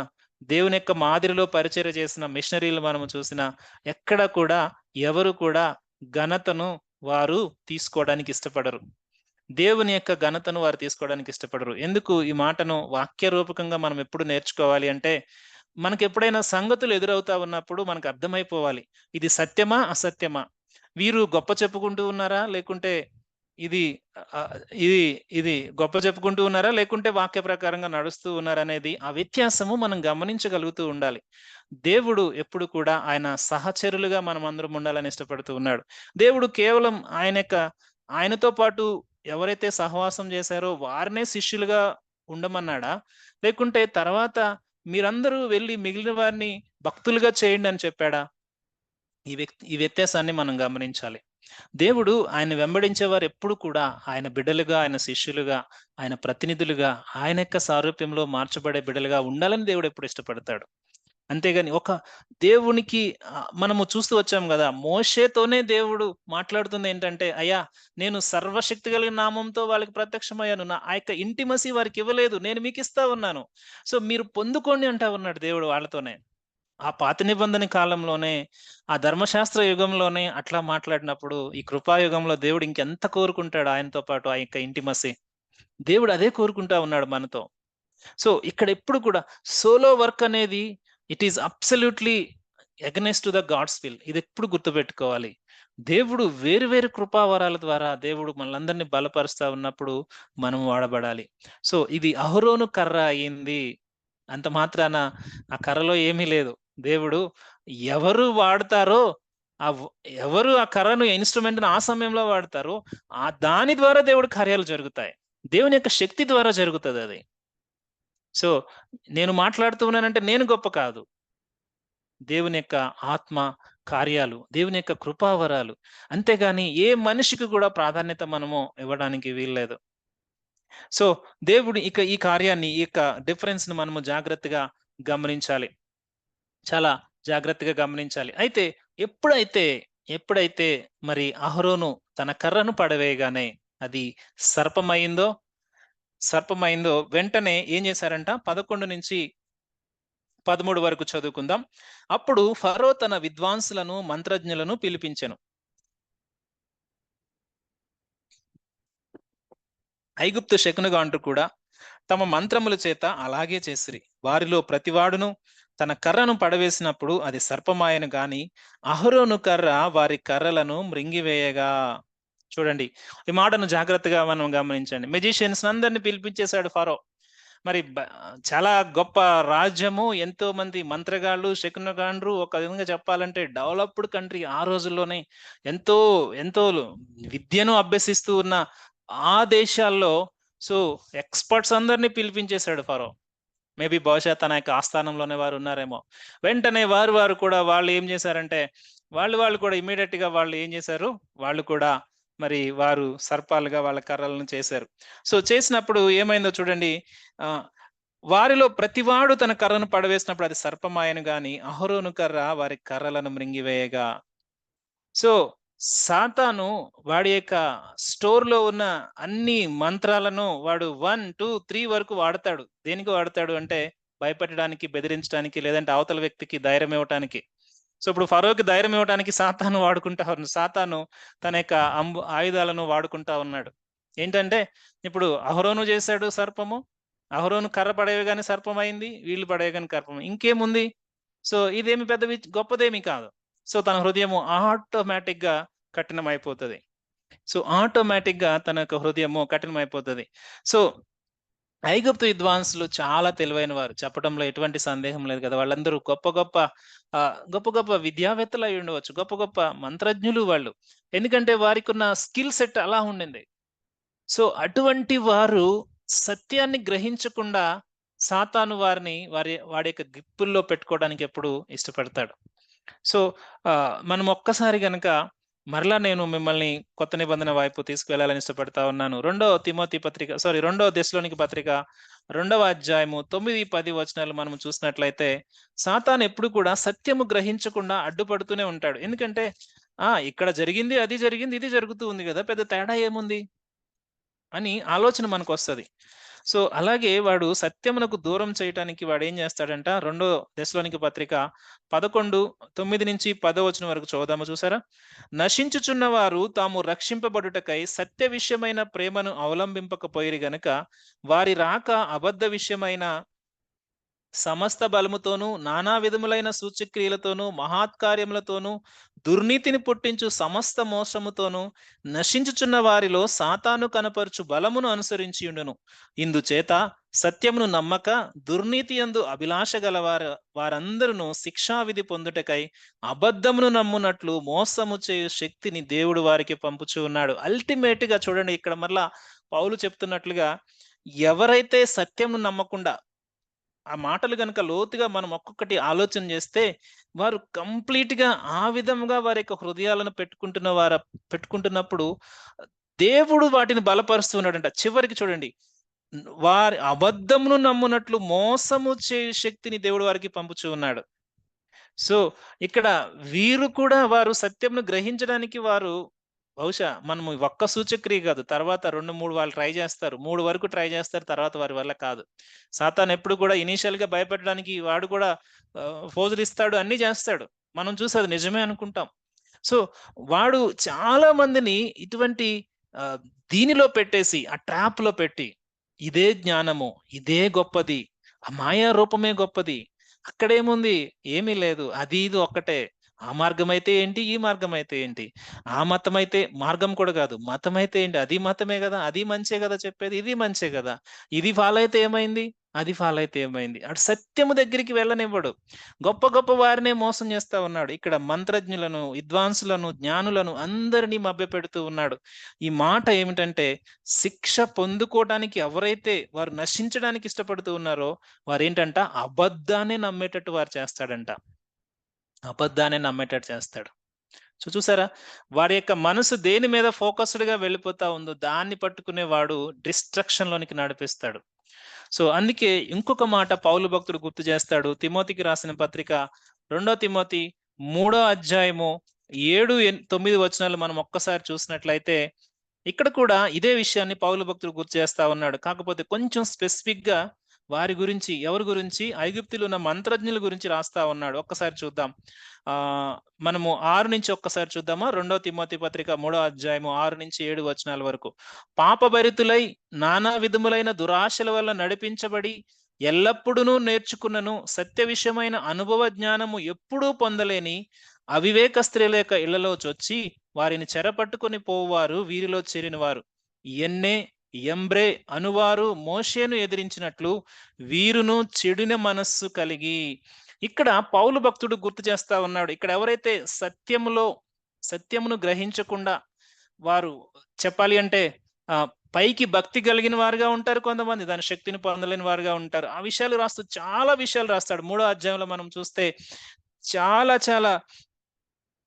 దేవుని యొక్క మాదిరిలో పరిచర్య చేసిన మిషనరీలు మనము చూసినా, ఎక్కడ కూడా ఎవరు కూడా ఘనతను వారు తీసుకోవడానికి ఇష్టపడరు. దేవుని యొక్క ఘనతను వారు తీసుకోవడానికి ఇష్టపడరు. ఎందుకు ఈ మాటను వాక్య రూపకంగా మనం ఎప్పుడు నేర్చుకోవాలి అంటే, మనకెప్పుడైనా సంగతులు ఎదురవుతా ఉన్నప్పుడు మనకు అర్థమైపోవాలి. ఇది సత్యమా? అసత్యమా? వీరు గొప్ప చెప్పుకుంటూ ఉన్నారా? లేకుంటే ఇది ఆహ్, ఇది ఇది గొప్ప చెప్పుకుంటూ ఉన్నారా? లేకుంటే వాక్య ప్రకారంగా నడుస్తూ ఉన్నారనేది ఆ వ్యత్యాసము మనం గమనించగలుగుతూ ఉండాలి. దేవుడు ఎప్పుడు కూడా ఆయన సహచరులుగా మనమందరం ఉండాలని ఇష్టపడుతూ ఉన్నాడు. దేవుడు కేవలం ఆయనతో పాటు ఎవరైతే సహవాసం చేశారో వారినే శిష్యులుగా ఉండమన్నాడా? లేకుంటే తర్వాత మీరందరూ వెళ్లి మిగిలిన వారిని భక్తులుగా చేయండి అని చెప్పాడా? ఈ వ్యత్యాసాన్ని మనం గమనించాలి. దేవుడు ఆయన వెంబడించేవారు ఎప్పుడు కూడా ఆయన బిడ్డలుగా, ఆయన శిష్యులుగా, ఆయన ప్రతినిధులుగా, ఆయన యొక్క సారూప్యంలో మార్చబడే బిడ్డలుగా ఉండాలని దేవుడు ఎప్పుడు ఇష్టపడతాడు. అంతేగాని దేవునికి మనము చూస్తూ వచ్చాం గదా! మోషేతోనే దేవుడు మాట్లాడుతుందేంటంటే, "అయ్యా! నేను సర్వశక్తి కలిగిన నామంతో వాళ్ళకి ప్రత్యక్షమయ్యాను. ఆ యొక్క ఇంటిమసీ వారికివ్వలేదు. నేను మీకిస్తా ఉన్నాను. సో, మీరు పొందుకోండి" అంటా ఉన్నాడు దేవుడు వాళ్ళతోనే. ఆ పాత నిబంధన కాలంలోనే, ఆ ధర్మశాస్త్ర యుగంలోనే అట్లా మాట్లాడినప్పుడు, ఈ కృపాయుగంలో దేవుడు ఇంకెంత కోరుకుంటాడు ఆయనతో పాటు ఆ యొక్క ఇంటిమసీ. దేవుడు అదే కోరుకుంటా ఉన్నాడు మనతో. సో, ఇక్కడెప్పుడు కూడా సోలో వర్క్ అనేది it is absolutely against to the God's will. ఇదెప్పుడు గుర్తుపెట్టుకోవాలి. దేవుడు వేరు వేరు కృపావరాల ద్వారా దేవుడు మనలందరిని బలపరుస్తా ఉన్నప్పుడు మనం వాడబడాలి. సో, ఇది అహరోను కర్ర అయింది. అంత మాత్రాన ఆ కర్రలో ఏమీ లేదు. దేవుడు ఎవరు వాడతారో ఆహ్, వ్ ఎవరు ఆ కర్రను ఇన్‌స్ట్రుమెంట్‌ని ఆ సమయంలో వాడతారో దాని ద్వారా దేవుడి కార్యాలు జరుగుతాయి. దేవుని యొక్క శక్తి ద్వారా జరుగుతదది. సో, నేను మాట్లాడుతూ ఉన్నానంటే నేను గొప్ప కాదు. దేవుని యొక్క ఆత్మ కార్యాలు, దేవుని యొక్క కృపావరాలు. అంతేగాని ఏ మనిషికి కూడా ప్రాధాన్యత మనము ఇవ్వడానికి వీల్లేదు. సో, దేవుడు ఈ కార్యాన్ని, ఈ యొక్క డిఫరెన్స్‌ని మనము జాగ్రత్తగా గమనించాలి. చాలా జాగ్రత్తగా గమనించాలి. అయితే ఎప్పుడైతే, ఎప్పుడైతే మరి అహరోను తన కర్రను పడవేయగానే అది సర్పమయిందో సర్పమైందో వెంటనే ఏం చేశారంట 11-13 వరకు చదువుకుందాం. అప్పుడు ఫరో తన విద్వాంసులను, మంత్రజ్ఞులను పిలిపించెను. ఐగుప్తు శకునగాండ్రు కూడా తమ మంత్రముల చేత అలాగే చేసిరి. వారిలో ప్రతివాడును తన కర్రను పడవేసినప్పుడు అది సర్పమాయను గాని అహరోను కర్ర వారి కర్రలను మృంగివేయగా. చూడండి, ఈ మాటను జాగ్రత్తగా మనం గమనించండి. మెజిషియన్స్ అందరిని పిలిపించేశాడు ఫరో. మరి చాలా గొప్ప రాజ్యము, ఎంతో మంది మంత్రగాళ్ళు, శకునగాండ్రు, ఒక విధంగా చెప్పాలంటే డెవలప్డ్ కంట్రీ ఆ రోజుల్లోనే. ఎంతో ఎంతో విద్యను అభ్యసిస్తూ ఉన్న ఆ దేశాల్లో సో, ఎక్స్‌పర్ట్స్ అందరిని పిలిపించేసాడు ఫరో. మేబీ బహుశా తన యొక్క ఆస్థానంలోనే వారు ఉన్నారేమో. వెంటనే వారు కూడా వాళ్ళు ఏం చేశారంటే, వాళ్ళు కూడా ఇమ్మీడియేట్‌గా వాళ్ళు ఏం చేశారు, వాళ్ళు కూడా మరి వారు సర్పాలుగా వాళ్ళ కర్రలను చేశారు. సో, చేసినప్పుడు ఏమైందో చూడండి. ఆహ్, వారిలో ప్రతివాడు తన కర్రను పడవేసినప్పుడు అది సర్పమాయెను గాని, అహరోను కర్ర వారి కర్రలను మృంగివేయగా. సో, సాతాను వాడి యొక్క స్టోర్‌లో ఉన్న అన్ని మంత్రాలను వాడు 1, 2, 3 వరకు వాడతాడు. దేనికి వాడతాడు అంటే భయపెట్టడానికి, బెదిరించడానికి, లేదంటే అవతల వ్యక్తికి ధైర్యం ఇవ్వటానికి. సో, ఇప్పుడు ఫరోకి ధైర్యం ఇవ్వటానికి సాతాను తన యొక్క ఆయుధాలను వాడుకుంటా ఉన్నాడు. ఏంటంటే ఇప్పుడు అహరోను చేశాడు సర్పము. అహరోను కర్ర పడేయగానే సర్పం అయింది. వీళ్ళు పడేయగానే సర్పం. ఇంకేముంది? సో, ఇదేమి పెద్ద గొప్పదేమి కాదు. సో, తన హృదయము ఆటోమేటిక్‌గా కఠినమైపోతది. సో, ఆటోమేటిక్‌గా తన యొక్క హృదయము కఠినమైపోతది. సో, ఐగుప్తు విద్వాంసులు చాలా తెలివైన వారు. చెప్పడంలో ఎటువంటి సందేహం లేదు కదా! వాళ్ళందరూ గొప్ప గొప్ప విద్యావేత్తలై ఉండవచ్చు. గొప్ప గొప్ప మంత్రజ్ఞులు వాళ్ళు. ఎందుకంటే వారికున్న స్కిల్ సెట్ అలా ఉండింది. సో, అటువంటి వారు సత్యాన్ని గ్రహించకుండా సాతాను వాడి యొక్క గ్రిప్పుల్లో పెట్టుకోవడానికి ఎప్పుడు ఇష్టపడతాడు. సో, మనం ఒక్కసారి గనక మరలా నేను మిమ్మల్ని కొత్త నిబంధన వైపు తీసుకువెళ్ళాలని ఇష్టపడతా ఉన్నాను. రెండో దెస్సలోనికి పత్రిక 2వ అధ్యాయము 9, 10 వచనాలు మనం చూసినట్లయితే సాతాను ఎప్పుడు కూడా సత్యము గ్రహించకుండా అడ్డుపడుతూనే ఉంటాడు. ఎందుకంటే ఇక్కడ జరిగింది, అది జరిగింది, ఇది జరుగుతూ ఉంది గదా! పెద్ద తేడా ఏముంది? అని ఆలోచన మనకొస్తది. సో, అలాగే వాడు సత్యమునకు దూరం చేయటానికి వాడేం జేస్తాడంట, రెండో దెస్సలోనిక పత్రిక 11, 9-10 వచనం వరకు చదువుదామా చూసారా? నశించుచున్నవారు తాము రక్షింపబడుటకై సత్య విషయమైన ప్రేమను అవలంబింపకపోయిరి గనక, వారి రాక అబద్ధ విషయమైన సమస్త బలముతోనూ, నానా విధములైన సూచక్రియలతోనూ, మహత్కార్యములతోనూ, దుర్నీతిని పుట్టించు సమస్త మోసముతోనూ, నశించుచున్న వారిలో సాతాను కనపరుచు బలమును అనుసరించియుండును. ఇందుచేత సత్యమును నమ్మక, దుర్నీతి యందు అభిలాష వారందరును శిక్షావిధి పొందుటకై అబద్ధమును నమ్మునట్లు మోసము చేయు శక్తిని దేవుడు వారికి పంపుచూ ఉన్నాడు. అల్టిమేట్‌గా చూడండి ఇక్కడ మరలా పౌలు చెప్తున్నట్లుగా ఎవరైతే సత్యమును నమ్మకుండా ఆ మాటలు గనుక లోతుగా మనం ఒక్కొక్కటి ఆలోచన చేస్తే, వారు కంప్లీట్‌గా ఆ విధంగా వారి యొక్క హృదయాలను పెట్టుకుంటున్నప్పుడు, దేవుడు వాటిని బలపరుస్తున్నాడంట. చివరికి చూడండి, వారి అబద్ధమును నమ్మునట్లు మోసము చేయు శక్తిని దేవుడు వారికి పంపుచూ ఉన్నాడు. సో, ఇక్కడ వారు సత్యంను గ్రహించడానికి బహుశా మనము ఒక్క సూచక్రియ కాదు. తర్వాత 2, 3 వాళ్ళు ట్రై చేస్తారు. 3 వరకు ట్రై చేస్తారు. తర్వాత వారి వల్ల కాదు. సాతాను ఎప్పుడు కూడా ఇనీషియల్‌గా భయపెట్టడానికి వాడు కూడా ఫోజులిస్తాడు. అన్నీ చేస్తాడు. మనం చూసి అది నిజమే అనుకుంటాం. సో, వాడు చాలా మందిని ఇటువంటి ఆహ్, దీనిలో పెట్టేసి, ఆ ట్రాప్‌లో పెట్టి, ఇదే జ్ఞానము, ఇదే గొప్పది, ఆ మాయా రూపమే గొప్పది. అక్కడేముంది? ఏమీ లేదు. అది ఇది ఒక్కటే. ఆ మార్గమైతే ఏంటి? ఈ మార్గమైతే ఏంటి? ఆ మతమైతే మార్గం కూడా కాదు. మతమైతే ఏంటి? అది మతమే గదా! అది మంచే గదా చెప్పేది. ఇది మంచే గదా! ఇది ఫాలో అయితే ఏమైంది? అది ఫాలో అయితే ఏమైంది? అటు సత్యము దగ్గరికి వెళ్ళనివ్వడు. గొప్ప గొప్ప వారినే మోసం చేస్తా ఉన్నాడు. ఇక్కడ మంత్రజ్ఞులను, విద్వాంసులను, జ్ఞానులను అందరినీ మభ్యపెడుతూ ఉన్నాడు. ఈ మాట ఏమిటంటే శిక్ష పొందుకోవటానికి ఎవరైతే వారు నశించడానికి ఇష్టపడుతూ ఉన్నారో వారేంటంట అబద్ధాన్నే నమ్మేటట్టు వారు చేస్తాడంట. అబద్ధాన్ని నమ్మేటట్టు చేస్తాడు. సో, చూసారా? వాడి యొక్క మనసు దేని మీద ఫోకస్డ్‌గా వెళ్ళిపోతా ఉందో దాన్ని పట్టుకునే వాడు డిస్ట్రక్షన్ లోనికి నడిపిస్తాడు. సో, అందుకే ఇంకొక మాట పౌలు భక్తుడు గుర్తు చేస్తాడు. తిమోతికి రాసిన పత్రిక 2 తిమోతి 3 అధ్యాయము 7, 9 వచనాలు మనం ఒక్కసారి చూసినట్లయితే ఇక్కడ కూడా ఇదే విషయాన్ని పౌలు భక్తుడు గుర్తు చేస్తా ఉన్నాడు. కాకపోతే కొంచెం స్పెసిఫిక్‌గా ఎవరి గురించి? ఐగుప్తులో ఉన్న మంత్రజ్ఞుల గురించి రాస్తా ఉన్నాడు. ఒక్కసారి చూద్దాం. మనము 6 నుంచి ఒక్కసారి చూద్దామా? 2 తిమోతి పత్రిక 3 అధ్యాయము 6-7 వచనాల వరకు. పాపభరితులై నానా విధములైన దురాశల వల్ల నడిపించబడి ఎల్లప్పుడూ నేర్చుకున్నను సత్య విషయమైన అనుభవ జ్ఞానము ఎప్పుడూ పొందలేని అవివేక స్త్రీల యొక్క ఇళ్లలో చొచ్చి వారిని చెరపట్టుకొని పోవువారు వీరిలో చేరినవారు. ఎన్నే, యంబ్రే అనువారు మోషేను ఎదిరించినట్లు వీరును చెడిన మనస్సు కలిగి. ఇక్కడ పౌలు భక్తుడు గుర్తు చేస్తా ఉన్నాడు. ఇక్కడ ఎవరైతే సత్యమును గ్రహించకుండా వారు చెప్పాలి అంటే పైకి భక్తి కలిగిన వారుగా ఉంటారు కొంతమంది. దాని శక్తిని పొందలేని వారుగా ఉంటారు. ఆ విషయాలు రాస్తూ చాలా విషయాలు రాస్తాడు. 3వ అధ్యాయంలో మనం చూస్తే చాలా చాలా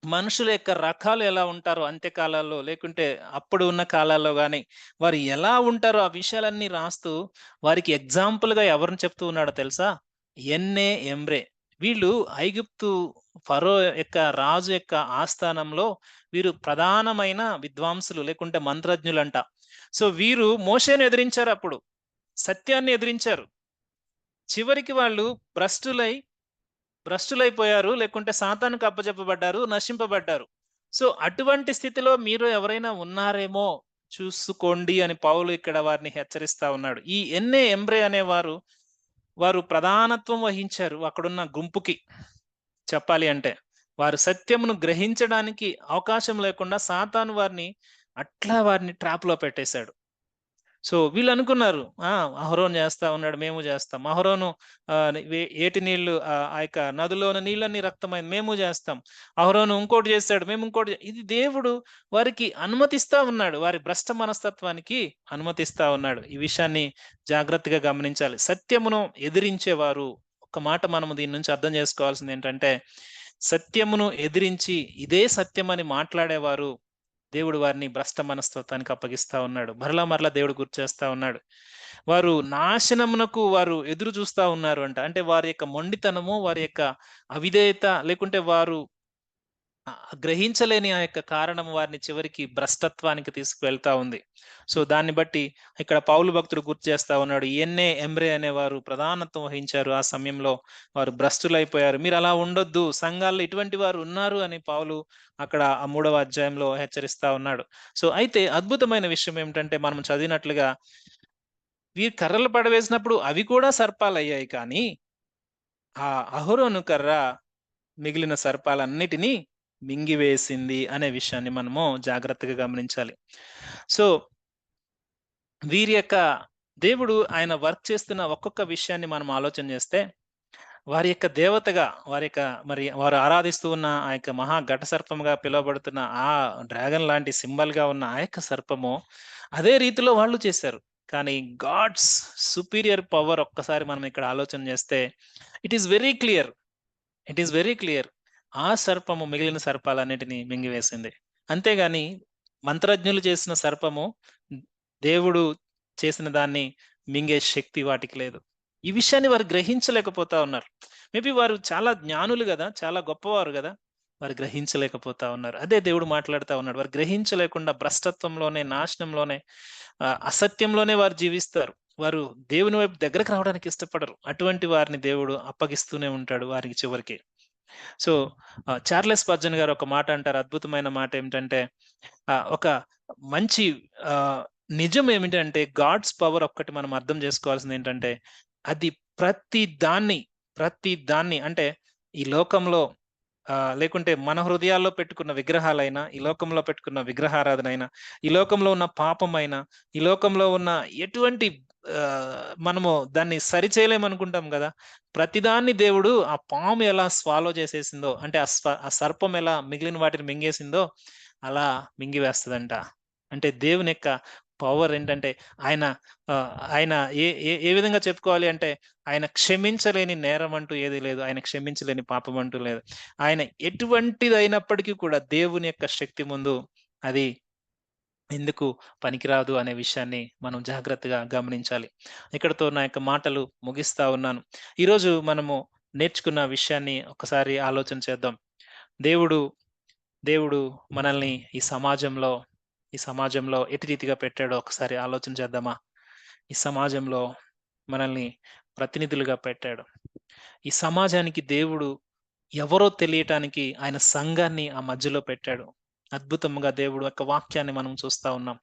మనుషుల యొక్క రకాలు ఎలా ఉంటారో అంత్యకాలాల్లో లేకుంటే అప్పుడు ఉన్న కాలాల్లో గాని, వారు ఎలా ఉంటారో ఆ విషయాలన్నీ రాస్తూ వారికి ఎగ్జాంపుల్‌గా ఎవరిని చెప్తూ ఉన్నాడో తెలుసా? ఎన్నే, ఎంబ్రే. వీళ్ళు ఐగుప్తు ఫరో యొక్క రాజు యొక్క ఆస్థానంలో వీరు ప్రధానమైన విద్వాంసులు లేకుంటే మంత్రజ్ఞులంట. సో, వీరు మోషేని ఎదిరించారప్పుడు. సత్యాన్ని ఎదిరించారు. చివరికి వాళ్ళు భ్రష్టులైపోయారు. లేకుంటే సాతానుకు అప్పజెప్పబడ్డారు, నశింపబడ్డారు. సో, అటువంటి స్థితిలో మీరు ఎవరైనా ఉన్నారేమో చూసుకోండి అని పౌలు ఇక్కడ వారిని హెచ్చరిస్తా ఉన్నాడు. ఈ ఎన్నే ఎంబ్రే అనేవారు వారు ప్రధానత్వం వహించారు అక్కడున్న గుంపుకి. చెప్పాలి అంటే వారు సత్యమును గ్రహించడానికి అవకాశం లేకుండా సాతాను వారిని ట్రాప్‌లో పెట్టేశాడు. సో, వీళ్ళనుకున్నారు. అహరోను చేస్తా ఉన్నాడు. మేము చేస్తాం. అహరోను ఏటి నీళ్లు ఆ యొక్క నదిలోని నీళ్ళన్నీ రక్తమైంది. మేము చేస్తాం. అహరోను ఇంకోటి చేసాడు. మేము ఇంకోటి ఇది దేవుడు వారికి అనుమతిస్తా ఉన్నాడు. వారి భ్రష్ట మనస్తత్వానికి అనుమతిస్తా ఉన్నాడు. ఈ విషయాన్ని జాగ్రత్తగా గమనించాలి. సత్యమును ఎదిరించేవారు ఒక మాట మనము దీని నుంచి అర్థం చేసుకోవాల్సిందేంటంటే, సత్యమును ఎదిరించి ఇదే సత్యమని మాట్లాడేవారు దేవుడు వారిని భ్రష్ట మనస్తత్వానికి అప్పగిస్తా ఉన్నాడు. మరలా దేవుడు గుర్తు చేస్తా ఉన్నాడు. వారు నాశనమునకు వారు ఎదురు చూస్తా ఉన్నారు అంట. అంటే వారి యొక్క మొండితనము, వారి యొక్క అవిధేయత లేకుంటే వారు గ్రహించలేని ఆ యొక్క కారణం వారిని చివరికి భ్రష్టత్వానికి తీసుకువెళ్తా ఉంది. సో, దాన్ని బట్టి ఇక్కడ పౌలు భక్తుడు గుర్తు చేస్తా ఉన్నాడు. ఎన్నే ఎంబ్రే అనేవారు ప్రధానత్వం వహించారు. ఆ సమయంలో వారు భ్రష్టులైపోయారు. మీరు అలా ఉండొద్దు. సంఘాల్లో ఇటువంటి వారు ఉన్నారు అని పౌలు అక్కడ ఆ 3వ అధ్యాయంలో హెచ్చరిస్తా ఉన్నాడు. సో, అయితే అద్భుతమైన విషయం ఏమిటంటే మనం చదివినట్లుగా వీరు కర్రలు పడవేసినప్పుడు అవి కూడా సర్పాలయ్యాయి కానీ, ఆ అహరోను కర్ర మిగిలిన సర్పాలన్నిటిని మింగివేసింది అనే విషయాన్ని మనము జాగ్రత్తగా గమనించాలి. సో, వీరి యొక్క దేవుడు ఆయన వర్క్ చేస్తున్న ఒక్కొక్క విషయాన్ని మనం ఆలోచన చేస్తే, వారి యొక్క దేవతగా వారు ఆరాధిస్తూ ఉన్న ఆ యొక్క మహా ఘట సర్పముగా పిలువబడుతున్న ఆ డ్రాగన్ లాంటి సింబల్‌గా ఉన్న ఆ యొక్క సర్పము అదే రీతిలో వాళ్ళు చేశారు. కానీ గాడ్స్ సుపీరియర్ పవర్ ఒక్కసారి మనం ఇక్కడ ఆలోచన చేస్తే it is very clear. It is very clear. ఆ సర్పము మిగిలిన సర్పాలన్నిటిని మింగివేసింది. అంతేగాని మంత్రజ్ఞులు చేసిన సర్పము దేవుడు చేసిన దాన్ని మింగే శక్తి వాటికి లేదు. ఈ విషయాన్ని వారు గ్రహించలేకపోతా ఉన్నారు. మేబీ వారు చాలా జ్ఞానులు గదా! చాలా గొప్పవారు గదా! వారు గ్రహించలేకపోతా ఉన్నారు. అదే దేవుడు మాట్లాడుతా ఉన్నాడు. వారు గ్రహించలేకుండా భ్రష్టత్వంలోనే, నాశనంలోనే, అసత్యంలోనే వారు జీవిస్తారు. వారు దేవుని వైపు దగ్గరకు రావడానికి ఇష్టపడరు. అటువంటి వారిని దేవుడు అప్పగిస్తూనే ఉంటాడు వారికి చివరికి. సో, చార్లెస్ స్పర్జన్ గారు ఒక మాట అంటారు. అద్భుతమైన మాట ఏమిటంటే, ఒక మంచి ఆహ్, నిజం ఏమిటంటే గాడ్స్ పవర్ ఒక్కటి మనం అర్థం చేసుకోవాల్సిందేంటంటే, అది ప్రతి దాన్ని అంటే ఈ లోకంలో లేకుంటే మన హృదయాల్లో పెట్టుకున్న విగ్రహాలైనా, ఈ లోకంలో పెట్టుకున్న విగ్రహారాధనైనా, ఈ లోకంలో ఉన్న పాపమైనా, ఈ లోకంలో ఉన్న ఎటువంటి మనము దాన్ని సరిచేయలేమనుకుంటాం గదా! ప్రతిదాన్ని దేవుడు ఆ పాము ఎలా స్వాలో చేసేసిందో, అంటే ఆ సర్పం ఎలా మిగిలిన వాటిని మింగేసిందో, అలా మింగివేస్తదంట. అంటే దేవుని యొక్క పవర్ ఏంటంటే, ఆయన ఆయన ఏ ఏ ఏ విధంగా చెప్పుకోవాలి అంటే, ఆయన క్షమించలేని నేరం అంటూ ఏది లేదు. ఆయన క్షమించలేని పాపం అంటూ లేదు. ఆయన ఎటువంటిదైనప్పటికీ కూడా దేవుని యొక్క శక్తి ముందు అది ఎందుకు పనికిరాదు అనే విషయాన్ని మనం జాగ్రత్తగా గమనించాలి. ఇక్కడితో నా యొక్క మాటలు ముగిస్తా ఉన్నాను. ఈరోజు మనము నేర్చుకున్న విషయాన్ని ఒకసారి ఆలోచన చేద్దాం. దేవుడు, దేవుడు మనల్ని ఈ సమాజంలో ఎటు రీతిగా పెట్టాడో ఒకసారి ఆలోచన చేద్దామా? ఈ సమాజంలో మనల్ని ప్రతినిధులుగా పెట్టాడు. ఈ సమాజానికి దేవుడు ఎవరో తెలియటానికి ఆయన సంఘాన్ని ఆ మధ్యలో పెట్టాడు. అద్భుతంగా దేవుడు యొక్క వాక్యాన్ని మనం చూస్తా ఉన్నాం.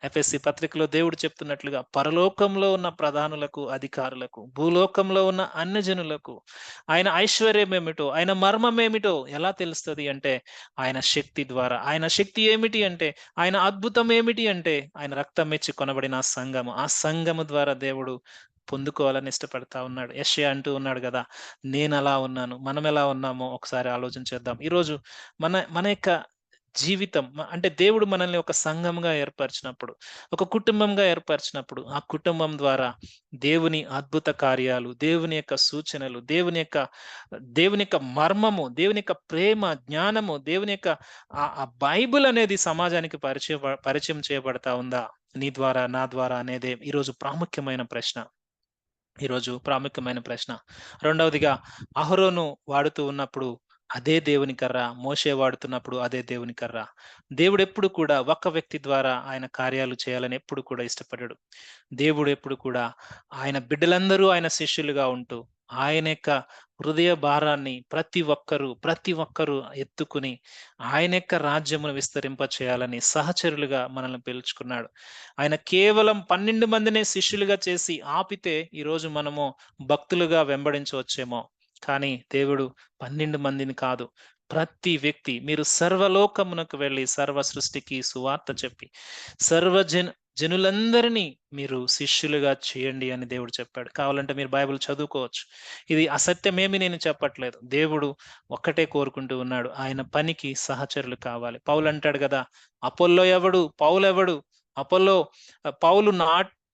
ఎఫెసీ పత్రికలో దేవుడు చెప్తున్నట్లుగా పరలోకంలో ఉన్న ప్రధానులకు, అధికారులకు, భూలోకంలో ఉన్న అన్యజనులకు ఆయన ఐశ్వర్యమేమిటో, ఆయన మర్మమేమిటో ఎలా తెలుస్తది అంటే ఆయన శక్తి ద్వారా. ఆయన శక్తి ఏమిటి అంటే ఆయన అద్భుతం ఏమిటి అంటే ఆయన రక్తం మెచ్చి కొనబడిన ఆ సంఘము. ఆ సంఘము ద్వారా దేవుడు పొందుకోవాలని ఇష్టపడతా ఉన్నాడు. యెషయా అంటూ ఉన్నాడు గదా! నేనలా ఉన్నాను. మనమెలా ఉన్నామో ఒకసారి ఆలోచన చేద్దాం. ఈరోజు మన మన యొక్క జీవితం అంటే దేవుడు మనల్ని ఒక సంఘంగా ఏర్పరిచినప్పుడు, ఒక కుటుంబంగా ఏర్పరిచినప్పుడు, ఆ కుటుంబం ద్వారా దేవుని అద్భుత కార్యాలు, దేవుని యొక్క సూచనలు, దేవుని యొక్క మర్మము, దేవుని యొక్క ప్రేమ, జ్ఞానము, దేవుని యొక్క ఆ బైబిల్ అనేది సమాజానికి పరిచయం చేయబడతా ఉందా? నీ ద్వారా, నా ద్వారా అనేదే ఈరోజు ప్రాముఖ్యమైన ప్రశ్న. రెండవదిగా అహరోను వాడుతూ ఉన్నప్పుడు అదే దేవుని కర్ర, మోషే వాడుతున్నప్పుడు అదే దేవుని కర్ర. దేవుడెప్పుడు కూడా ఒక్క వ్యక్తి ద్వారా ఆయన కార్యాలు చేయాలని ఎప్పుడు కూడా ఇష్టపడడు. దేవుడు ఎప్పుడు కూడా ఆయన బిడ్డలందరూ ఆయన శిష్యులుగా ఉంటూ, ఆయన యొక్క హృదయ భారాన్ని ప్రతి ఒక్కరూ ఎత్తుకుని ఆయన యొక్క రాజ్యమును విస్తరింప చేయాలని సహచరులుగా మనల్ని పిలుచుకున్నాడు. ఆయన కేవలం 12 మందినే శిష్యులుగా చేసి ఆపితే ఈరోజు మనము భక్తులుగా వెంబడించవచ్చేమో. కానీ దేవుడు 12 మందిని కాదు. ప్రతి వ్యక్తి మీరు సర్వలోకమునకు వెళ్లి సర్వ సృష్టికి సువార్త చెప్పి జనులందరినీ మీరు శిష్యులుగా చేయండి అని దేవుడు చెప్పాడు. కావాలంటే మీరు బైబిల్ చదువుకోవచ్చు. ఇది అసత్యమేమి నేను చెప్పట్లేదు. దేవుడు ఒక్కటే కోరుకుంటూ ఉన్నాడు. ఆయన పనికి సహచరులు కావాలి. పౌలంటాడు గదా! అపొల్లో ఎవడు? పౌలెవడు? అపొల్లో పౌలు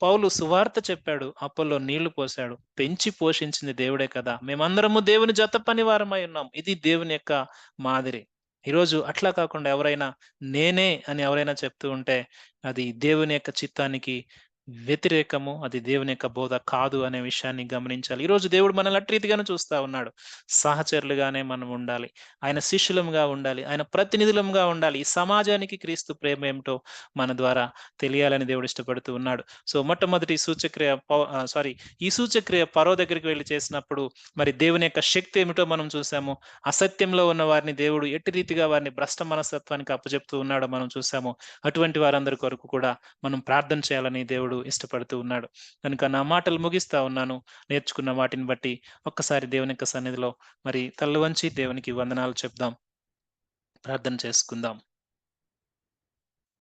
పౌలు సువార్త చెప్పాడు. అపొల్లో నీళ్లు పోశాడు. పెంచి పోషించింది దేవుడే కదా! మేమందరము దేవుని జత పనివారమై ఉన్నాం. ఇది దేవుని యొక్క మాదిరి. ఈరోజు అట్లా కాకుండా ఎవరైనా నేనే అని ఎవరైనా చెప్తూ ఉంటే అది దేవుని యొక్క చిత్తానికి వ్యతిరేకము. అది దేవుని యొక్క బోధ కాదు అనే విషయాన్ని గమనించాలి. ఈరోజు దేవుడు మనల్ని అట్టి రీతిగానే చూస్తా ఉన్నాడు. సహచరులుగానే మనం ఉండాలి. ఆయన శిష్యులముగా ఉండాలి. ఆయన ప్రతినిధులముగా ఉండాలి. ఈ సమాజానికి క్రీస్తు ప్రేమ ఏమిటో మన ద్వారా తెలియాలని దేవుడు ఇష్టపడుతూ ఉన్నాడు. సో మొట్టమొదటి ఈ సూచక్రియ ఫరో దగ్గరికి వెళ్లి చేసినప్పుడు మరి దేవుని యొక్క శక్తి ఏమిటో మనం చూసాము. అసత్యంలో ఉన్న వారిని దేవుడు ఎట్టి రీతిగా వారిని భ్రష్ట మనస్తత్వానికి అప్పజెప్తూ ఉన్నాడో మనం చూసాము. అటువంటి వారందరి కొరకు కూడా మనం ప్రార్థన చేయాలని దేవుడు ఇష్టపడుతూ ఉన్నాడు. కనుక నా మాటలు ముగిస్తా ఉన్నాను. నేర్చుకున్న వాటిని బట్టి ఒక్కసారి దేవుని యొక్క సన్నిధిలో మరి తల వంచి దేవునికి వందనాలు చెప్దాం. ప్రార్థన చేసుకుందాం.